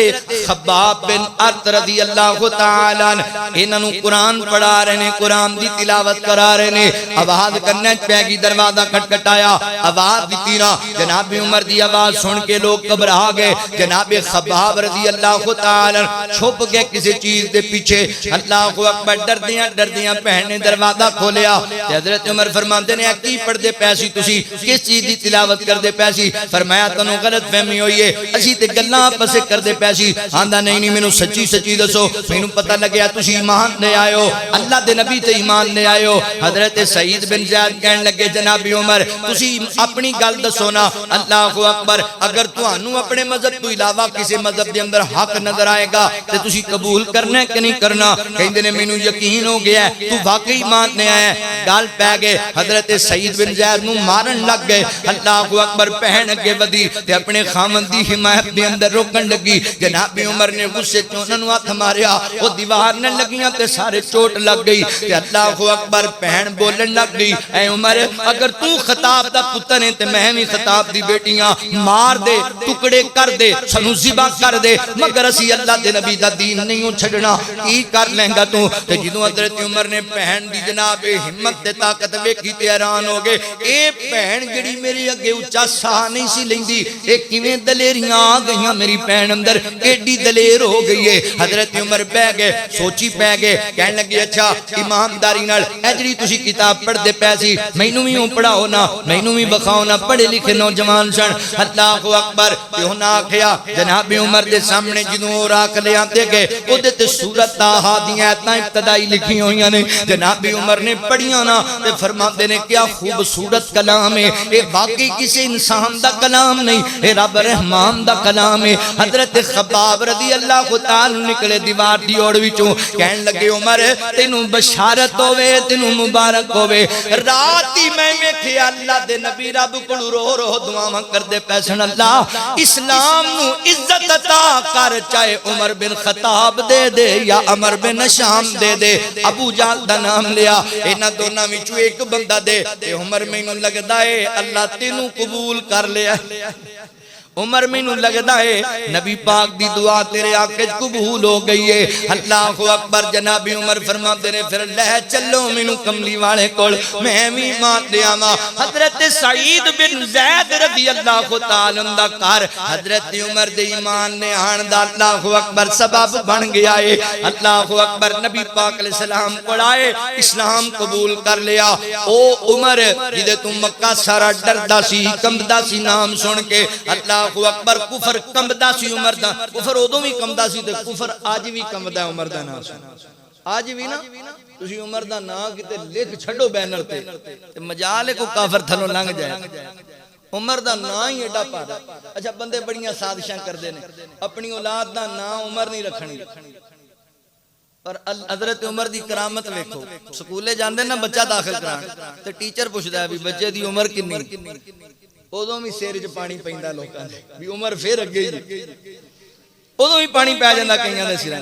خباب بن ارت رضی اللہ تعالی عنہ انہاں نوں قرآن پڑھا رہے نے قرآن دی تلاوت کرا رہے نے آواز کرنے پہ گئی دروازہ کھٹکھٹایا آواز دیتی نا جناب عمر دی آواز سن کے لوگ گھبرا گئے جناب خباب رضی اللہ تعالی عنہ چھپ گئے کسی چیز دے پیچھے اللہ اکبر ڈردیاں بہن نے دروازہ کھولیا حضرت عمر فرماندے نے کی پڑھدے پیسی تسی کس چیز دی تلاوت کردے پیسی فرمایا تنوں غلط فہمی ہوئی ہے اسی تے گلاں آپس کردے پیسی آندا نہیں مینوں سچی دسو مینوں پتہ لگیا تسی ایمان لے آئے ہو اللہ دے نبی تے ایمان لے آئے ہو حضرت سعید بن زید کہن لگے جناب عمر تسی اپنی گل دسو نا اللہ اکبر اگر تانوں اپنے مذہب تو علاوہ کسی مذہب دے اندر حق نظر آئے گا تے تسی قبول کرنا ہے کہ نہیں کرنا کہندے نے مینوں یقین ہو گیا ہے تو واقعی ایمان لے آیا گل پہ گئے حضرت سعید بن زید نوں مارن لگ گئے اللہ اکبر بہن اگے ودی تے اپنے خاوند دی حمایت دے اندر روکن لگی جناب عمر نے غصے چ انہاں نوں ہاتھ ماریا او دیوار نے لگیاں تے سارے چوٹ لگ گئی تے اللہ اکبر بہن بولن لگ گئی اے عمر اگر تو خطاب دا پتر ہے تے میں بھی خطاب دی بیٹیاں مار دے ٹکڑے کر دے سانوں ذبح کر دے مگر اسی اللہ دے نبی دا دین نہیں چھڈنا کی کر لیں گا تو تے جدوں حضرت عمر نے بہن دی جناب ہمت تے طاقت ویکھی تے حیران ہو گئے اے بہن جڑی میرے اگے اونچا سا نہیں سی لیندی اے کیویں دلیریاں آ گئیاں میری بہن اندر ایڈی دلیر ہو گئی ہے حضرت عمر بہ گئے سوچی پہ گئے کہنے لگے اچھا ایمانداری نال اے جڑی تسی کتاب پڑھ دے پیسی مینوں وی پڑھاؤ نا مینوں وی بخاؤ نا پڑھے لکھے نوجوان سن اللہ اکبر تے انہاں آکھیا جناب عمر دے سامنے جدوں راکھ لے آندے گئے اودے تے سورۃ طٰہٰ دیاں آیتاں ابتدائی لکھی ہوئیاں نے جناب عمر نے پڑھیاں نا تے فرماندے نے کیا خوبصورت کلام ہے اے باقی کسی انسان دا کلام نہیں اے رب رحمان دا کلام ہے حضرت خباب رضی اللہ تعالی نکلے دیوار دی اوڑ وچوں کہن لگے عمر تینوں بشارت ہوے تینوں مبارک ہوے رات ہی میں ویکھیا اللہ دے نبی رب کول رو رو دعاواں کردے پیسن اللہ اسلام نو عزت عطا کر چاہے عمر بن خطاب دے دے یا عمر بن شام دے دے ابو جہل دا نام لیا انہاں دوناں وچوں ایک بندہ دے تے عمر مینوں لگدا اے اللہ تینوں قبول کر لیا عمر مینوں لگدا ہے نبی پاک دی دعا تیرے آقے قبول ہو گئی ہے اللہ اکبر جناب عمر فرماتے نے پھر لے چلو مینوں کملی والے کول میں بھی ایمان لے آواں حضرت سعید بن زید رضی اللہ تعالی عنہ دا گھر حضرت عمر دے ایمان نے آن دا اللہ اکبر سبب بن گیا ہے اللہ اکبر نبی پاک علیہ السلام کول آئے اسلام قبول کر لیا او عمر جدے تو مکہ سارا ڈردا سی کمبدا سی نام سن کے اللہ اکبر کفر کمبدا سی عمر دا کفر ادوں بھی کمبدا سی تے کفر اج بھی کمبدا عمر دا نام اج بھی نا تسی عمر دا نام کتے لکھ چھڈو بینر تے مجال کو کافر تھلوں لنگ جائے عمر دا نام ہی ایڈا پارا اچھا بندے بڑیاں سازشاں کردے نے اپنی اولاد دا نام عمر نہیں رکھنی اور حضرت عمر دی کرامت ویکھو سکولے جاندے نا بچہ داخل کران تے ٹیچر پوچھدا ہے بھی بچے دی عمر کتنی ادوں بھی سیر چ پانی پیندا لوکاں دے بھی عمر پھر اگے ہی ادوں بھی پانی پی جاندا کئیاں دے سراں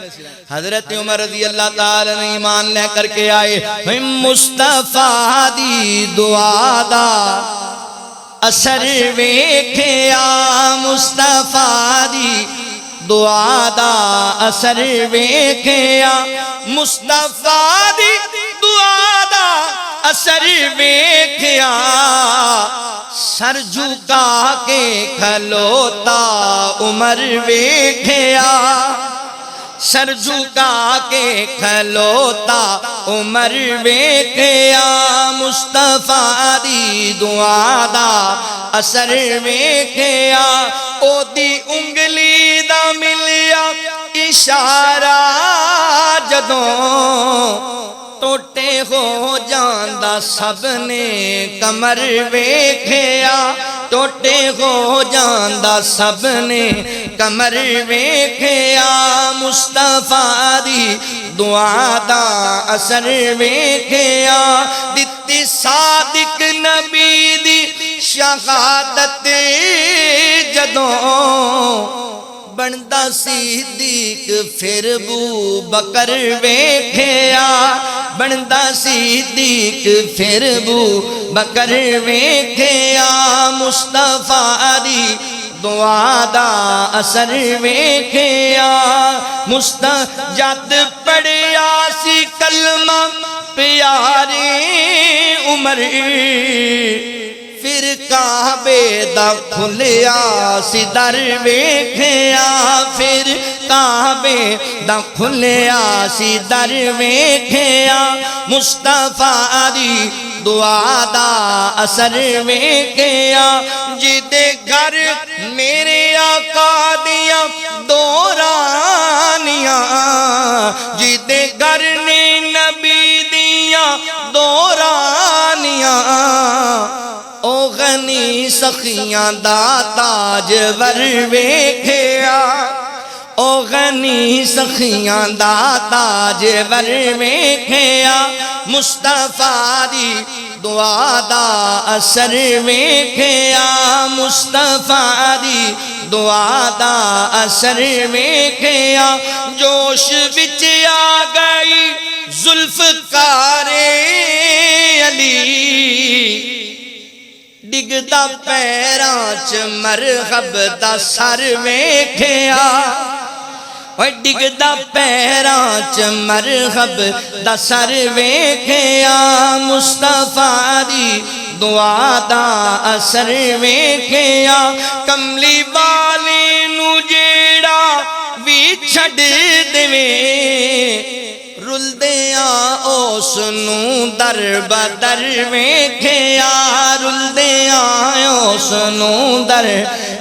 حضرت عمر رضی اللہ تعالی عنہ ایمان لے کر کے آئے مصطفیٰ دی دعا دا اثر ویکھیا مصطفیٰ دی دعا دا اثر ویکھیا مصطفیٰ دی دعا دا اثر ویکھیا سر جھکا کے کھلوتا عمر ویکھیا سر جھکا کے کھلوتا عمر ویکھیا مصطفیٰ دی دعا دا اثر ویکھیا او دی انگلی دا ملیا اشارہ جدوں ٹوٹے ہو جاندا سب نے کمر ویکھیا ٹوٹے ہو جاندا سب نے کمر ویکھیا مصطفیٰ دی دعا دا اثر ویکھیا دتی صادق نبی دی شہادت جدوں بندا صدیق پھر ابو بکر ویکھیا بندا صدیق پھر ابو بکر ویکھیا مصطفیٰ دی دعا دا اثر ویکھیا جد پڑھیا سی کلمہ پیارے عمر پھر کعبے دا کھلیا سی در ویکھیا پھر کعبے دا کھلیا سی در ویکھیا مصطفیٰ دی دعا دا اثر ویکھیا جدے گھر میرے آقا دیاں دورانیاں جدے گھر نے نبی دیاں دورانیاں او غنی سخیاں دا تاج ور ویکھیا او غنی سخیاں دا تاج ور ویکھیا مصطفیٰ دی دعا دا اثر ویکھیا مصطفیٰ دی دعا دا اثر ویکھیا جوش وچ آ گئی ذوالفقار علی ڈگدا پیراں چ مرغب دا سر ویکھیا ڈگدا پیراں چ مرغب دا سر ویکھیا مصطفیٰ دی دعا دا اثر ویکھیا کملی والے نو جیڑا وی چھڈ دیوے رلدیاں اس نو در بدر ویکھیا رلدیاں اس نو در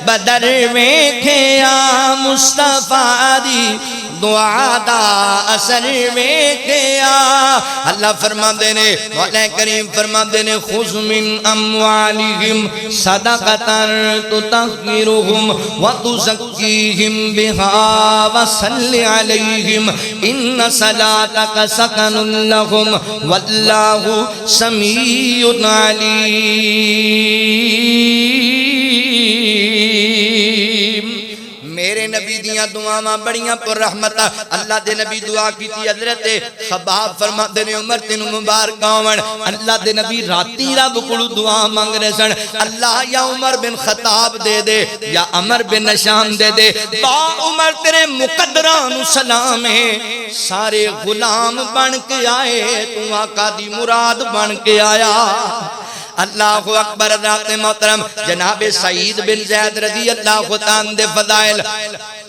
بدر ویکھیا مصطفیٰ دی دعا دا اثر ویکھیا اللہ فرما دینے مولا کریم فرما دینے خذ من اموالہم صدقتاً تطہرہم وتزکیہم بہا وصل علیہم ان صلاتک سکن لہم واللہ سمیع علیم میرے نبی دیاں دعاواں بڑیاں پر رحمت اللہ دے نبی دعا کیتی حضرت خباب فرما دے نے عمر تینو مبارک آون اللہ دے نبی راتی رب کولو دعا مانگ رہے سن اللہ یا عمر بن خطاب دے دے یا عمر بن نشان دے دے با عمر تیرے مقدران سلام ہے سارے غلام بن کے آئے تو آقا دی مراد بن کے آیا اللہ اکبر حضرات محترم جناب سعید بن زید رضی اللہ عنہ دے فضائل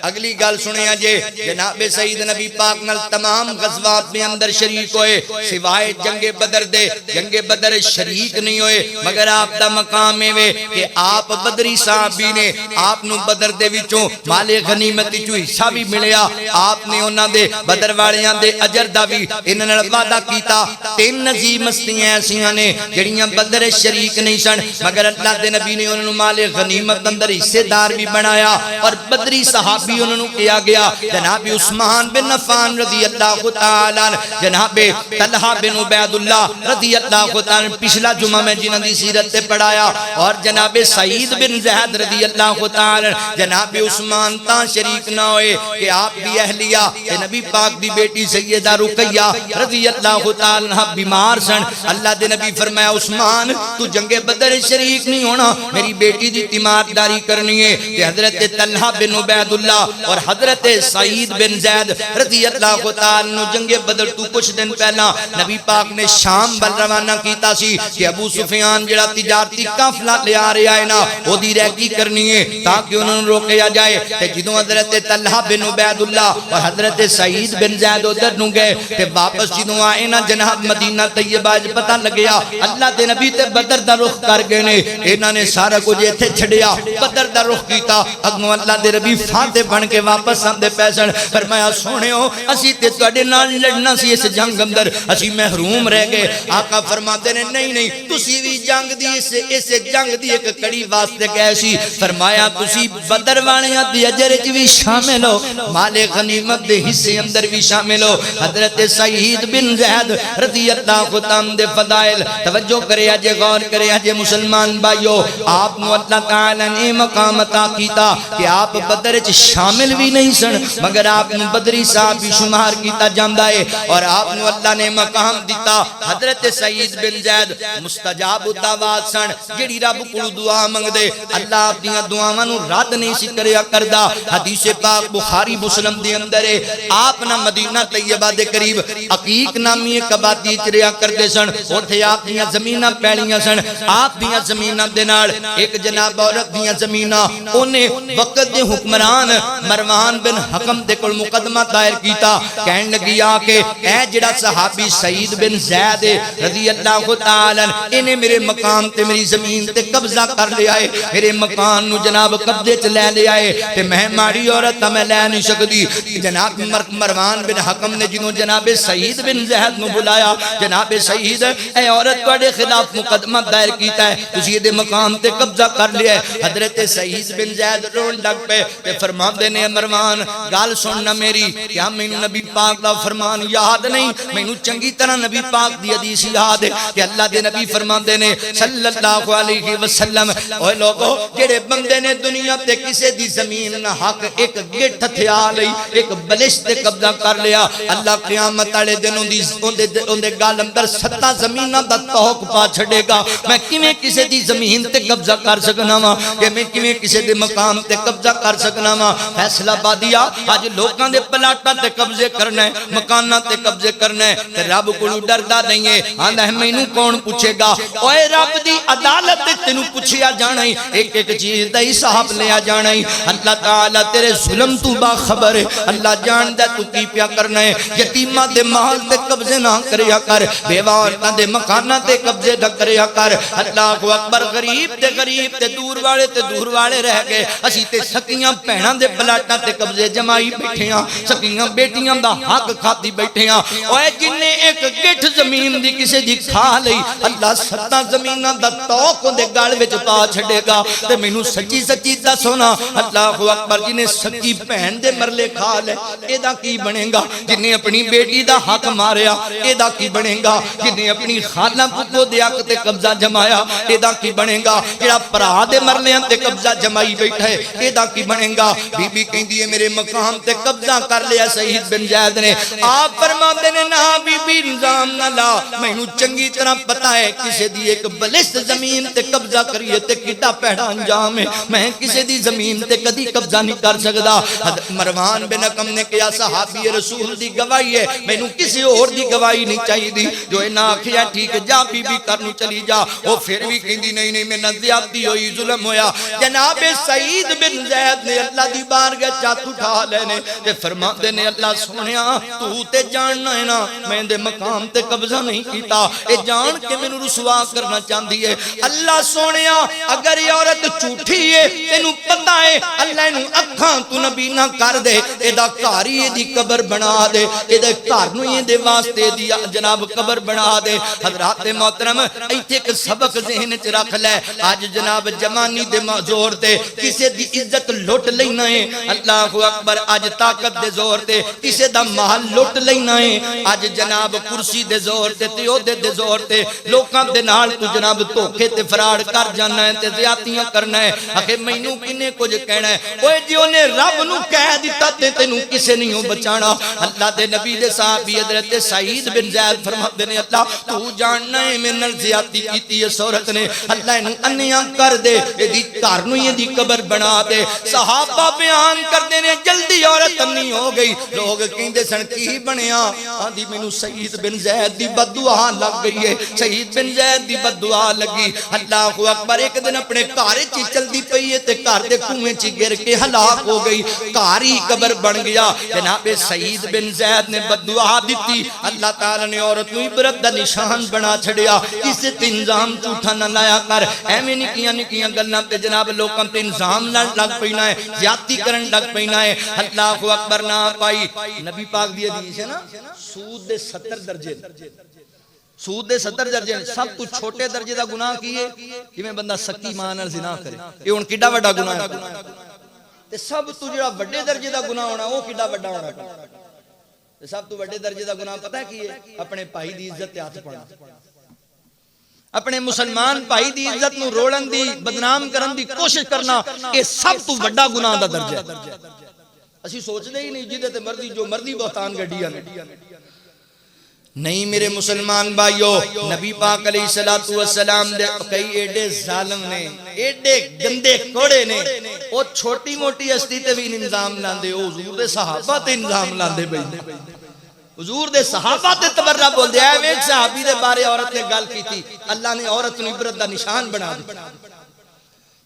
اگلی گل سنیا جے جناب سعید نبی پاک نال تمام غزوات میں اندر شریک ہوئے سوائے جنگ بدر دے جنگ بدر شریک نہیں ہوئے مگر آپ دا مقام ہے کہ آپ بدری صحابی نے آپ نو بدر دے وچوں مال غنیمت وچوں حصہ بھی ملیا آپ نے انہاں دے بدر والیاں دے اجر دا بھی انہاں نال وعدہ کیتا تین نظیم مستیاں ایسیاں نے جڑیاں بدر شریک نہیں سن مگر اللہ دے نبی نے انہاں نو مال غنیمت اندر حصے دار بھی بنایا اور بدری صحابی انہوں نے کیا گیا جناب عثمان بن عفان رضی اللہ تعالیٰ جناب طلحہ بن عبید اللہ رضی اللہ تعالیٰ پچھلا جمعہ میں جنہاں دی سیرت تے پڑھایا اور جناب سعید بن زید رضی اللہ تعالیٰ جناب عثمان تاں شریک نہ ہوئے کہ آپ بھی اہلیہ کہ نبی پاک دی بیٹی سیدہ رقیہ رضی اللہ تعالیٰ بیمار سن اللہ دے نبی فرمایا عثمان تو جنگ بدر شریک نہیں ہونا، میری بیٹی دی تیمارداری کرنی ہے۔ کہ حضرت طلحہ بن عبید اللہ اور حضرت سعید بن زید رضی اللہ تعالی عنہ جنگ بدر تو کچھ دن پہلا نبی پاک نے شام بل روانہ کیتا سی کہ ابو سفیان جڑا تجارتی قافلہ لے آ رہا ہے نا وہ دی ریکی کرنی ہے تاکہ انہوں نے روکیا جائے۔ تے جدوں حضرت طلحہ بن عبید اللہ اور حضرت سعید بن زید ادھر نو گئے تے واپس جدوں آئے نا جناب مدینہ طیبہ وچ پتہ لگیا اللہ دے نبی تے بدر دا رخ کر گئے نے، انہاں نے سارا کچھ ایتھے چھڈیا بدر دا رخ کیتا، اگوں اللہ دے نبی فاتح بن کے واپس آندے پیسن۔ فرمایا سونےو اسی تے تواڈے نال لڑنا سی اس جنگ اندر، اسی محروم رہ گئے۔ آقا فرماتے نے نہیں تسی بھی جنگ دی اس جنگ دی ایک کڑی واسطے گئے سی۔ فرمایا تسی بدر والیاں دی اجر وچ بھی شامل ہو، مال غنیمت دے حصے اندر بھی شامل ہو۔ حضرت سعید بن زید رضی اللہ عنہ دے فضائل توجہ کرے جے غور کرے جے مسلمان بھائیو، آپ نو اللہ تعالی نے مقام عطا کیتا کہ آپ بدر وچ شامل بھی نہیں سن مگر آپ نو بدری صاحب بھی شمار کیتا جاندا ہے، اور آپ نو اللہ نے مقام دیتا۔ حضرت سعید بن زید مستجاب الدعوات سن، جڑی رب کو دعا منگ دے اللہ اپنی دعاواں نو رد نہیں سی کریا کردا۔ حدیث پاک بخاری مسلم دے اندر ہے، آپ نہ مدینہ طیبہ دے قریب عقیق نامی ایک آبادی چ رہیا کردے سن، اوتھے آپ دیاں زمیناں پیڑیاں سن، آپ دیاں زمیناں دے نال ایک جناب عورت دیاں زمیناں اونے وقت دے حکمران مروان بن حکم دے کول مقدمہ دائر کیتا، کہن لگی آ کے اے جڑا صحابی سعید بن زید رضی اللہ تعالی انہیں میرے مقام تے میری زمین تے قبضہ کر لیا ہے، میرے مکان نو جناب قبضے چ لے لیا ہے تے میں ماڑی عورت میں لے نہیں سکتی۔ جناب مروان بن حکم نے جنہوں جناب سعید بن زید نو بلایا، جناب سعید اے عورت تواڈے خلاف مقدمہ دائر کیتا ہے، تسی دے مقام تے قبضہ کر لیا ہے۔ حضرت سعید بن زید رون لگ پے تے فرماندے نے مروان گل سننا میری، کیا مینوں نبی پاک دا فرمان یاد نہیں؟ مینوں چنگی طرح نبی پاک دی حدیث یاد ہے کہ اللہ دے نبی فرماندے نے صلی اللہ علیہ وسلم، اوے لوگو جڑے بندے نے دنیا تے کسے دی زمین نہ حق ایک گٹھ تھیا لئی ایک بلش تے قبضہ کر لیا، اللہ قیامت والے دن اون دے گل اندر 7 زمیناں دا توق پا چھڈے گا۔ میں کیویں کسے دی زمین تے قبضہ کر سکنا وا، کہ میں کیویں کسے دے مقام تے قبضہ کر سکنا وا؟ فیصلہ بادیا اج لوکاں دے پلاٹاں تے قبضے کرنا ہے، مکاناں تے قبضے کرنا ہے تے رب کولوں ڈردا نہیں ہے، آندا ہے مینوں کون پوچھے گا؟ اوے رب دی عدالت تے تینوں پوچھیا جانا ہے، ایک ایک چیز دا حساب لیا جانا ہے۔ اللہ تعالی تیرے ظلم تو باخبر ہے، اللہ جاندا تو کی پیا کرنا ہے۔ یتیماں دے مال تے قبضے نہ کریا کر، بیوہ عورتاں دے مکاناں تے قبضے نہ کریا کر۔ اللہ اکبر، غریب تے دور والے رہ گئے، اسی تے سکیاں بہناں دے پلاٹاں تے قبضے جمائی بیٹھے ہاں، سکیاں بیٹیاں دا حق کھاتی بیٹھے ہاں۔ اوے جن ایک گٹھ زمین دی کسے دی کھا لئی، اللہ 7 زمیناں دا توق دے گل وچ پا چھڈے گا۔ تے مینوں سچی سچی دسو نا، اللہ اکبر، جنے سکی بہن دے مرلے کھا لے اے دا کی بنے گا؟ جنے اپنی بیٹی دا حق ماریا اے دا کی بنے گا؟ جنے اپنی خالہ پھپھو دے حق تے قبضہ جمایا اے دا کی بنے گا؟ جڑا بھرا دے مرلیاں تے قبضہ جمائی بیٹھا ہے اے دا کی بنے گا؟ بی بی کہندی ہے میرے مقام تے قبضہ کر لیا سعید بن زید نے۔ آپ فرماندے نے نہ بی بی نظام نہ لا، مینوں چنگی طرح پتہ ہے کسے دی ایک بلش زمین تے قبضہ کریے تے کڈا پیڑا انجام ہے، میں کسے دی زمین تے کدی قبضہ نہیں کر سکدا۔ مروان بن حکم نے کہا صحابی رسول دی گواہی ہے، مینوں کسی اور دی گواہی نہیں چاہیے دی۔ جو انہاں آکھیا ٹھیک جا بی بی کرنوں چلی جا، او پھر بھی کہندی نہیں میں نہ زیادتی ہوئی، ظلم ہویا۔ جناب سعید بن زید نے اللہ دی بارگاہ چات اٹھا لینے تے فرماندے نے اللہ سونیا تو تے جاننا ہے نا میں دے مقام تے قبضہ نہیں کیتا، اے جان کے مینوں رسوا کرنا چاہندی ہے۔ اللہ سونیا اگر یہ عورت جھوٹھی ہے تینوں پتہ ہے اللہ نوں اکھاں تو نبی نہ کر دے، اے دا گھر ہی دی قبر بنا دے، اے دے گھر نوں ہی دے واسطے دی جناب قبر بنا دے۔ حضرات محترم ایتھے ایک سبق ذہن وچ رکھ لے، اج جناب جوانی دے زور تے کسے دی عزت لٹ لینا ہے، اللہ اکبر، اج طاقت دے زور تے کسے دا مال لٹ لینا ہے، اج جناب کرسی دے زور تے عہدے دے زور تے لوکاں دے نال تو جناب دھوکے تے فراڈ کر جانا ہے تے زیادتیاں کرنا ہے آخے مینوں کنے کچھ کہنا ہے اوے جی اونے رب نو کہہ دیتا تے تینوں کسے نہیں بچانا اللہ دے نبی دے صحابی حضرت سعید بن زید فرماتے نے اللہ تو جاننا ہے میں نال زیادتی کیتی اس عورت نے اللہ انہوں انیاں کر دے دی کارنو یہ دی قبر بنا دے صحابہ بیان کر دینے جلدی عورت انہی ہو گئی لوگ کہندے سن کی بنیا آدھی میں نو سعید بن زید دی بددعا لگ گئی ہے سعید بن زید دی بددعا لگی اللہ اکبر ایک دن اپنے کارے چی چل دی پئی ہے تے کار دے کنویں چی گر کے ہلاک ہو گئی کاری قبر بن گیا جناب سعید بن زید نے بددعا دیتی اللہ تعالی نے عورت نو عبرت دا نشان بنا چھڑیا اس تے انظام جھوٹا نہ لایا کر ایویں نکیاں نکیاں گلاں تے جناب لوکاں تے انظام لگ پینا ہے زیادتی کرن لگ پینا ہے اللہ اکبر نہ پائی نبی پاک دی حدیث ہے نا سود دے 70 درجے سود دے 70 درجے سب تو چھوٹے درجے دا گناہ کیے کہ میں بندہ سکی ماں نال زنا کرے یہ ہن کڈا وڈا گناہ ہے تے سب تو جڑا بڑے درجے دا گناہ ہونا او کڈا وڈا ہونا تے سب تو بڑے درجے دا گناہ پتہ ہے کی ہے اپنے بھائی دی عزت تے ہاتھ پانا اپنے مسلمان بھائی دی عزت نو روڑن دی بدنام کرن دی کوشش کرنا یہ سب تو بڑا گناہ دا درجہ ہے اسی سوچ دے ہی نہیں جدے تے مردی جو مردی بہتان گڈیاں نہیں میرے مسلمان بھائیو نبی پاک علیہ السلام دے کئی ایڈے ظالم نے ایڈے گندے کوڑے نے او چھوٹی موٹی ہستی تے بھی انظام لاندے او حضور دے صحابہ تے انظام لاندے بھائی حضور دے صحابہ تے تبرہ بول دیا ہے ایک صحابی دے بارے عورت نے گل کی تھی اللہ نے عورت نے عبرت دا نشان بنا دی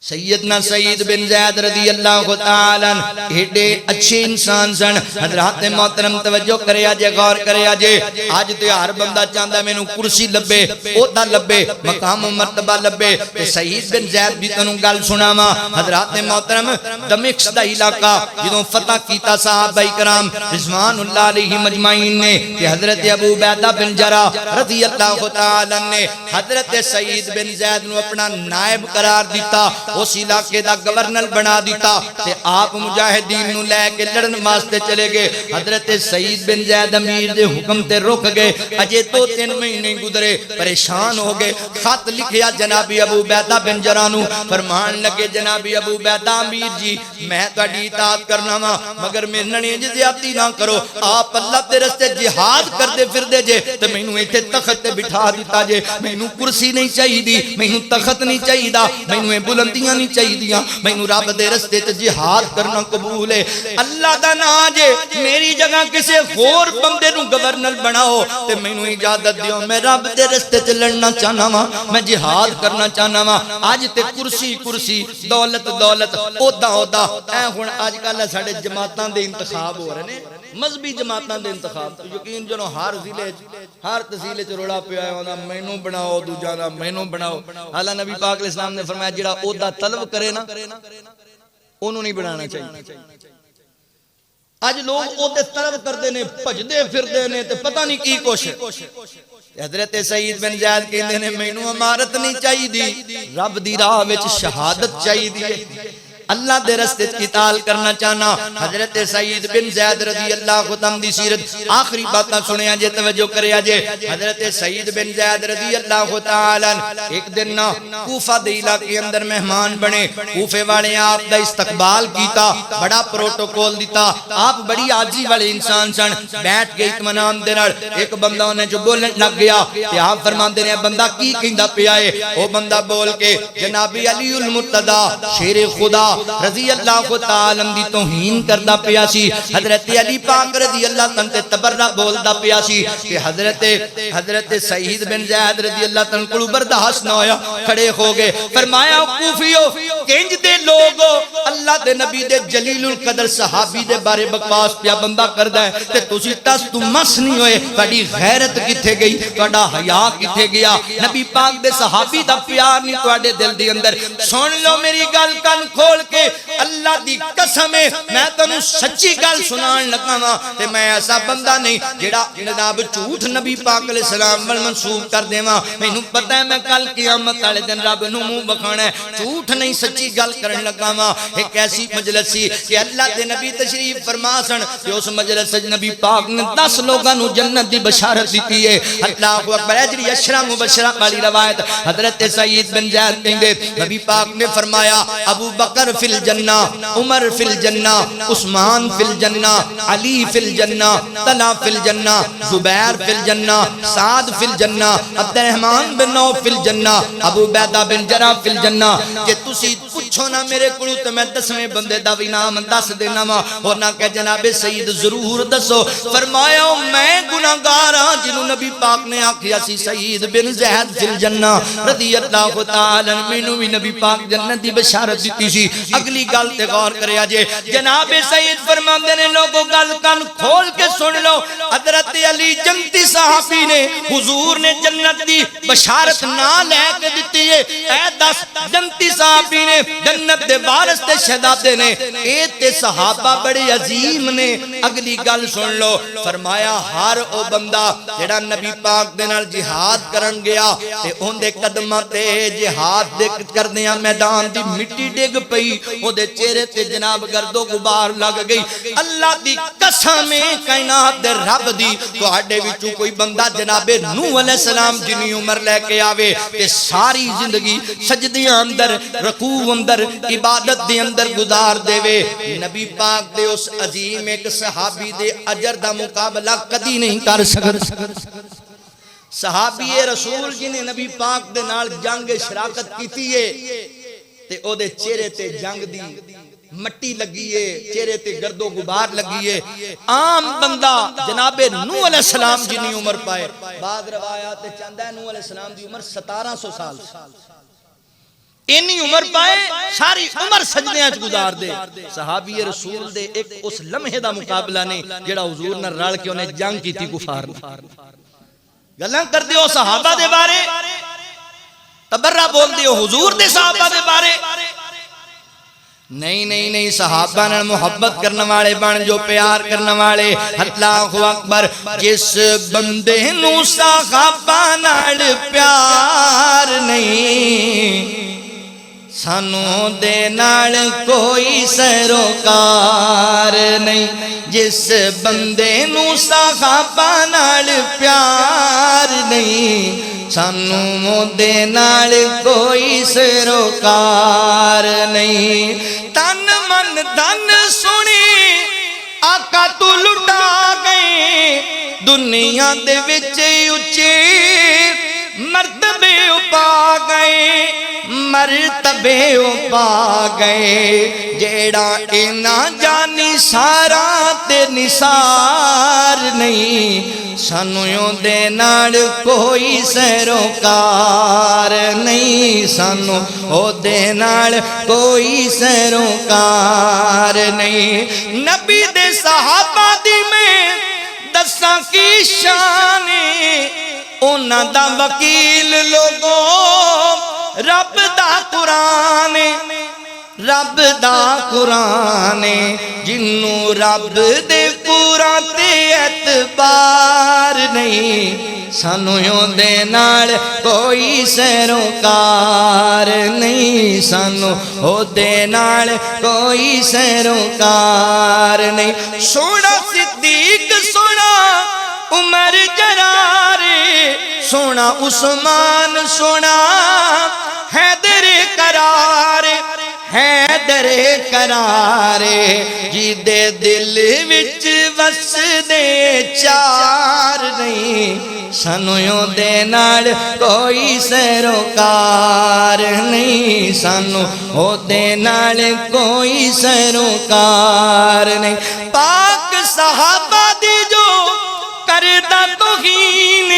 سیدنا سعید بن زید رضی اللہ تعالیٰ ایڈے اچھے انسان سن حضرات محترم توجہ کرے آجے غور کرے آجے آج تو ہر بندہ چاہتا ہے میں نو کرسی لبے عہدہ لبے مقام و مرتبہ لبے تے سعید بن زید بھی تنوں گل سنا ما حضرات محترم دمشق دا علاقہ جدوں فتح کیتا صحابہ کرام رضوان اللہ علیہ مجمعین نے کہ حضرت ابو عبیدہ بن جراح رضی اللہ تعالیٰ نے حضرت سعید بن زید نو اپنا نائب قرار دیتا اس علاقے دا گورنر بنا دیتا تے آپ مجاہدین نو لے کے لڑن واسطے چلے گئے حضرت سعید بن زید امیر دے حکم تے رک گئے اجے 2-3 مہینے گزرے پریشان ہو گئے خط لکھیا جناب ابو عبیدہ بن جراح نو فرمان لگے جناب ابو عبیدہ امیر جی میں تہاڈی اطاعت کرنا وا مگر میرے نال زیادتی نہ کرو آپ اللہ دے راستے جہاد کردے پھردے جے تے مینوں ایتھے تخت تے بٹھا دیتا جے مینوں کرسی نہیں چاہیے مینوں تخت نہیں چاہیے مینوں بلندی نہیں چاہیے دیا میں رب دے رستے تے جہاد کرنا قبول ہے اللہ دا نام جے میری جگہ کسے غور بندے نو گورنر بناؤ تے میں اجازت دیو میں رب دے رستے تے لڑنا چاہنا وا میں جہاد کرنا چاہنا وا آج تے کرسی کرسی دولت دولت عہدہ عہدہ اے ہن اج کل ساڈے جماعتاں دے انتخاب ہو رہے نے مذہبی جماعتاں دے انتخاب یقین جنو ہر ضلع ہر تحصیل چ روڑا پیا ہوندا مینوں بناؤ دوجا دا مینوں بناؤ حالانکہ نبی پاک علیہ السلام نے فرمایا جڑا عہدہ طلب کرے نا انہوں نہیں بنانا چاہیے آج لوگ عہدے طلب کردے نے بھجدے پھردے نے تے پتہ نہیں کی کچھ حضرت سعید بن زید کہندے نے مینوں امارت نہیں چاہیے رب دی راہ وچ شہادت چاہیے اللہ دے رستے قتال کرنا چاہنا حضرت سعید بن زید رضی اللہ عنہ دی سیرت آخری باتاں سنیا جے توجہ کریا جے حضرت سعید بن زید رضی اللہ تعالی ایک دن نا کوفہ دے علاقے اندر مہمان بنے کوفے والے آپ دا استقبال کیتا بڑا پروٹوکول دیتا آپ بڑی عاجزی والے انسان سن بیٹھ کے اطمینان دے نال ایک بندہ نے جو بولنے لگ گیا تے آپ فرماندے نے بندہ کی کہندا پیا ہے او بندہ بول کے جناب علی المرتضی شیر خدا رضی اللہ تعالی دی توہین کردا پیا سی حضرت علی پاک رضی اللہ عنہ تے تبرہ بولدا پیا سی کہ حضرت سعید بن زید رضی اللہ عنہ کو برداشت نہ ہویا کھڑے ہو گئے فرمایا کوفیو کنج دے لوگ اللہ دے نبی دے جلیل القدر صحابی دے بارے بکواس پیا بندہ کردا ہے تے تسی تس تو مس نہیں ہوئے تہاڈی غیرت کتھے گئی تہاڈا حیا کتھے گیا نبی پاک دے صحابی دا پیار نہیں تہاڈے دل دے اندر سن لو میری گل کن کھول کے اللہ دی قسم ہے میں تانوں سچی گل سنان لگا وا تے میں ایسا بندہ نہیں جڑا جناب جھوٹ نبی پاک علیہ السلام ول منسوب کر دیواں مینوں پتہ ہے میں کل قیامت والے دن رب نوں منہ بکھانا ہے جھوٹ نہیں سچی گل کرنی کرن لگا وا ایک ایسی مجلس سی کہ اللہ دے نبی تشریف فرما سن کہ اس مجلس وچ نبی پاک نے 10 لوگاں نو جنت دی بشارت دتی ہے اللہ اکبر جڑی اشرا مبشرہ والی روایت حضرت سعید بن زید کہندے نبی پاک نے فرمایا ابو بکر فی الجنہ عمر فی الجنہ عثمان فی الجنہ علی فی الجنہ طلحہ فی الجنہ زبیر فی الجنہ سعد فی الجنہ عبد الرحمن بن عوف فی الجنہ ابو عبیدہ بن جراح فی الجنہ کہ تسی پوچھو نا میرے کولوں تے میں 10ویں بندے دا وی نام دس دینا وا اور نہ کہ جناب سید ضرور دسو فرمایا میں گناہگار ہاں جنوں نبی پاک نے آکھیا سی سعید بن زید فی الجنہ رضی اللہ تعالی عنہ بھی نبی پاک جنت دی بشارت دتی سی اگلی گل تے غور کریا جے جناب سید فرماندے نے لوگوں گل کان کھول کے سن لو حضرت علی جنتی صحابی نے حضور نے جنت دی بشارت نہ لے کے دتی ہے اے 10 جنتی صحابی نے جنت دے وارث تے شہزادے نے اے تے صحابہ بڑے عظیم نے اگلی گل سن لو فرمایا ہر او بندہ جڑا نبی پاک دے نال جہاد کرن گیا تے اون دے قدماں تے جہاد دے کردیاں میدان دی مٹی ڈگ پئی او دے چہرے تے جناب گرد و غبار لگ گئی اللہ دی قسم کائنات دے رب دی تواڈے وچوں کوئی بندہ جناب نوح علیہ السلام جنی عمر لے کے آوے تے ساری زندگی سجدیاں اندر رکوع اندر عبادت دے اندر گزار دے وے نبی پاک دے اس عظیم ایک صحابی دے اجر دا مقابلہ کدی نہیں کر سکدا صحابی رسول جنہیں نبی پاک دے نال جنگ شراکت کیتی ہے تے او دے چہرے تے جنگ دی مٹی لگی ہے چہرے تے گرد و غبار لگی ہے عام بندہ جناب نوح علیہ السلام جنی عمر پائے بعض روایات تے چاندہ نوح علیہ السلام دی عمر 1700 سال اینی عمر پائے ساری عمر سجدیاں چ گزار دے صحابی رسول دے ایک اس لمحے دا مقابلہ نے جڑا حضور نال رل کے انہیں جنگ کیتی کفار گلاں کر دیو صحابہ دے بارے تبرہ بول دیو حضور دے صحابہ دے بارے نہیں صحابہ نال محبت کرنے والے بن جو پیار کرنے والے اللہ اکبر جس بندے نو صحابہ نال پیار نہیں سانو دے نال کوئی سروکار نہیں جس بندے نو صحابہ نال پیار نہیں سانو دے نال کوئی سروکار نہیں تن من دن سنی آقا تو لٹا گئے دنیا دے وچ اچے مرتبے پا گئے مرتبے پا گئے جیڑا اینا جانی سارا تے نثار نہیں سانو یوں دے نال کوئی سروکار نہیں سانو او دے نال کوئی سروکار نہیں نبی دے صحابہ دی میں دساں کی شان اونا دا وکیل لوگوں رب دا قرآن رب دا قرآن جنوں رب دے قرآن تے اعتبار نہیں سانو یوں دے نال کوئی سروکار نہیں سانو او دے نال کوئی سروکار نہیں سونا صدیق سونا عمر جرارے سونا عثمان سونا حیدر قرار حیدر قرار جی دے دل وچ وس دے چار نہیں سانو یوں دے نال کوئی سروکار نہیں سانو او دے نال کوئی سروکار نہیں پاک صحابہ دی جو کردہ توہین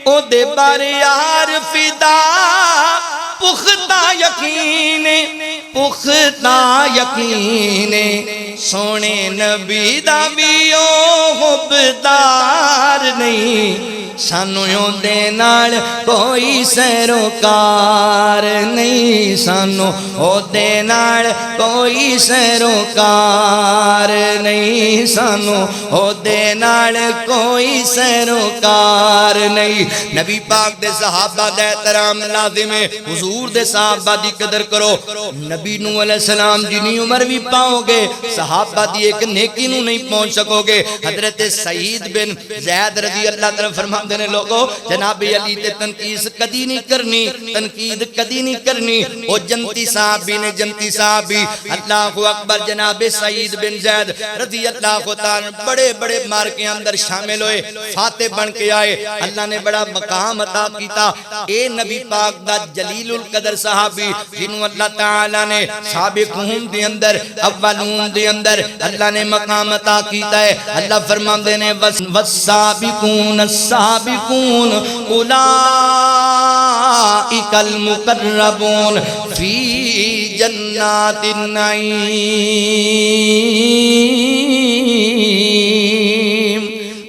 او دے بارے یار فدا پختہ یقین پختہ یقین سونے نبی دا بھی او حبدار نہیں سانو اودے نال کوئی سروکار نہیں سانو اودے نال کوئی سروکار نہیں سانو اودے نال کوئی سروکار نہیں نبی پاک دے صحابہ دے احترام لازم ہے حضور دے صحابہ دی قدر کرو نبی نو علیہ السلام جنی عمر بھی پاؤ گے صحابہ دی ایک نیکی نو نہیں پہنچ سکو گے حضرت سعید بن زید رضی اللہ تعالیٰ فرماندے نے لوگو جناب علی تے تنقید کدی نہیں کرنی تنقید کدی نہیں کرنی او جنتی صحابی نے جنتی صحابی اللہ اکبر جناب سعید بن زید رضی اللہ تعالیٰ بڑے بڑے مارکے اندر شامل ہوئے فاتح بن کے آئے اللہ نے بڑا مقام عطا کیتا اے نبی پاک دا جلیل القدر صحابی جنہوں اللہ تعالیٰ نے سابقون دے اندر اولون دے اندر اللہ نے مقام عطا کیتا ہے اللہ فرماندے نے والسابقون السابقون اولئک المقربون فی جنات النعیم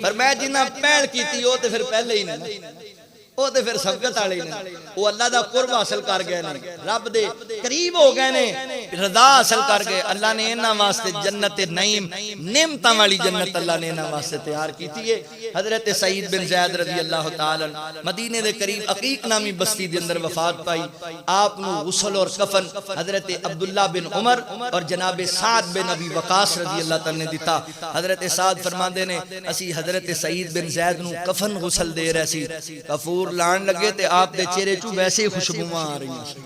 فرمایا جنہ پہل کی تھی وہ تے پھر پہلے ہی نہیں وہ تے پھر سبقت آلے نہیں وہ اللہ دا قرب حاصل کر گئے نہیں رب دے قریب ہو گئے نہیں رضا حاصل کر گئے اللہ نے انہاں واسطے جنت نعیم نعمتاں والی جنت اللہ نے انہاں واسطے تیار کیتی ہے حضرت سعید بن زید رضی اللہ تعالی مدینے دے قریب عقیق نامی بستی دے اندر وفات پائی آپ نو غسل اور کفن حضرت عبداللہ بن عمر اور جناب سعد بن ابی وقاص رضی اللہ تعالی نے دیتا حضرت سعد فرماندے نے اسی حضرت سعید بن زید نو کفن غسل دے رہے سی کفور لان لگے تے آپ دے چہرے چوں ویسے ہی خوشبوواں آ رہی ہیں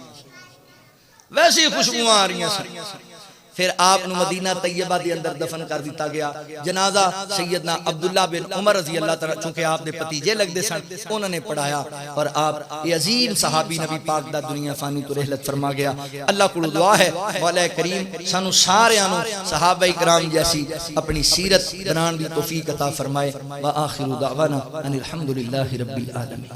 ویسے ہی خوشبوواں آ رہی ہیں پھر آپ نو مدینہ طیبہ دے اندر دفن کر دیتا گیا جنازہ سیدنا عبداللہ بن عمر رضی اللہ تعالیٰ چونکہ آپ دے پتیجے لگ دے سن انہوں نے پڑھایا اور آپ یہ عظیم صحابی نبی پاک دا دنیا فانی تو رحلت فرما گیا اللہ کو دعا ہے مولا کریم سانو سارے آنو صحابہ اکرام جیسی اپنی سیرت بنان دی توفیق عطا فرمائے وآخر دعوانا ان الحمدللہ رب العالمین